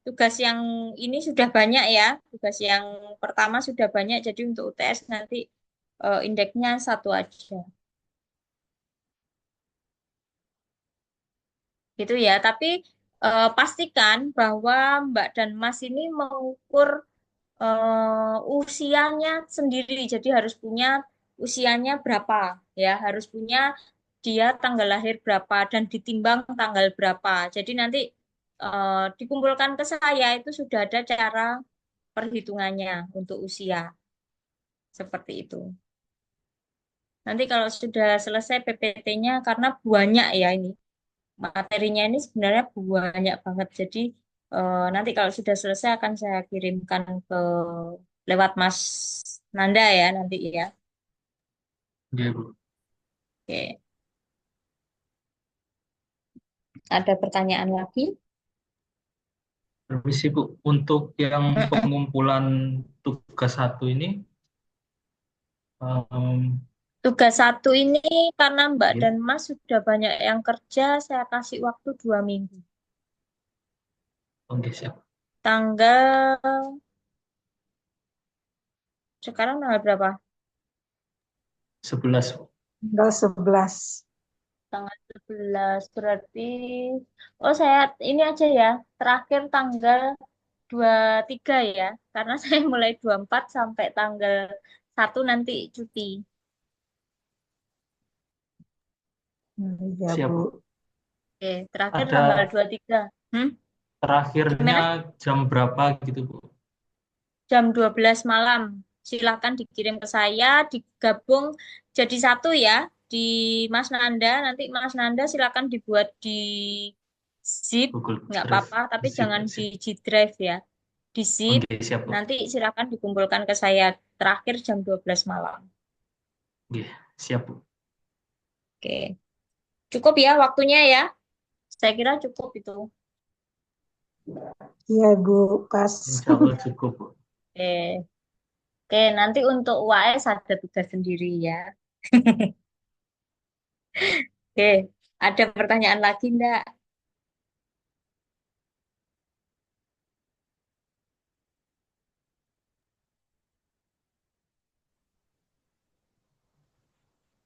tugas yang ini sudah banyak ya, tugas yang pertama sudah banyak, jadi untuk UTS nanti indeksnya satu aja. Gitu ya, tapi pastikan bahwa Mbak dan Mas ini mengukur usianya sendiri, jadi harus punya usianya berapa ya, harus punya dia tanggal lahir berapa dan ditimbang tanggal berapa. Jadi nanti dikumpulkan ke saya itu sudah ada cara perhitungannya untuk usia seperti itu. Nanti kalau sudah selesai PPT-nya karena banyak ya ini materinya ini sebenarnya banyak banget. Jadi nanti kalau sudah selesai akan saya kirimkan ke lewat Mas Nanda ya nanti ya. Iya, Bu. Oke. Ada pertanyaan lagi? Permisi, Bu. Untuk yang Mm-mm. pengumpulan tugas satu ini, Tugas satu ini karena Mbak ya, dan Mas sudah banyak yang kerja, saya kasih waktu 2 minggu. oke, siap. Tanggal sekarang tanggal berapa? 11, Bu. Tanggal 11. Tanggal 11 berarti. Oh saya ini aja ya. Terakhir tanggal 23 ya. Karena saya mulai 24 sampai tanggal 1 nanti cuti. Ya, Siap, Bu. Bu. Oke, terakhir Ada tanggal 23. Hmm? terakhirnya Gimana? jam berapa gitu, Bu? Jam 12 malam. Silakan dikirim ke saya, digabung jadi satu ya di Mas Nanda. Nanti Mas Nanda silakan dibuat di zip, Google nggak Drive. apa-apa, tapi Siap, jangan di siap. G Drive ya. Di zip, Oke, siap, Bu. nanti silakan dikumpulkan ke saya terakhir jam 12 malam. Oke, siap, Bu. Oke, cukup ya waktunya ya. Saya kira cukup itu. Iya, Bu, pas. Insya Allah cukup, Bu. Oke, oke nanti untuk UAS ada tugas sendiri ya. Oke, ada pertanyaan lagi enggak?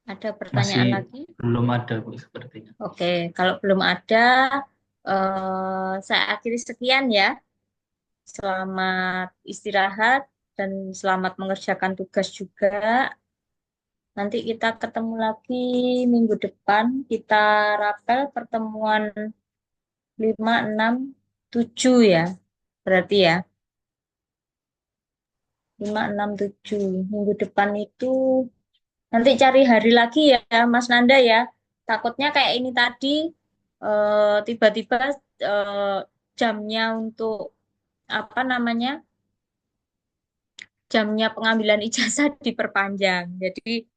Ada Masih pertanyaan lagi? belum ada, Bu, sepertinya. Oke, kalau belum ada, saya akhiri sekian ya. Selamat istirahat dan selamat mengerjakan tugas juga. Nanti kita ketemu lagi minggu depan. Kita rapel pertemuan 5, 6, 7 ya. Berarti ya. 5, 6, 7. Minggu depan itu nanti cari hari lagi ya Mas Nanda ya. Takutnya kayak ini tadi tiba-tiba eh, jamnya untuk apa namanya? Jamnya pengambilan ijazah diperpanjang. Jadi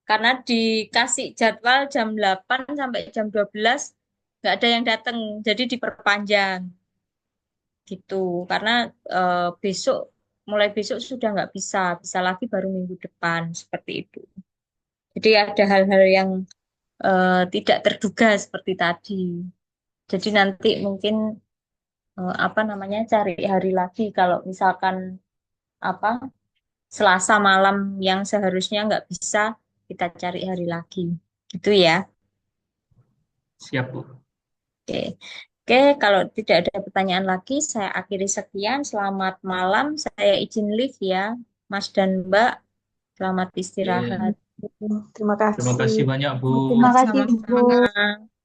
karena dikasih jadwal jam 8 sampai jam 12 nggak ada yang datang, jadi diperpanjang gitu. Karena besok mulai besok sudah nggak bisa, bisa lagi baru minggu depan seperti itu. Jadi ada hal-hal yang tidak terduga seperti tadi. Jadi nanti mungkin apa namanya cari hari lagi kalau misalkan apa Selasa malam yang seharusnya nggak bisa, kita cari hari lagi. Gitu ya. Siap, Bu. Oke. Oke, kalau tidak ada pertanyaan lagi, saya akhiri sekian. Selamat malam. Saya izin live ya, Mas dan Mbak. Selamat Oke. istirahat. Terima Terima kasih. kasih banyak, Bu. Terima kasih, Bu. Sama-sama.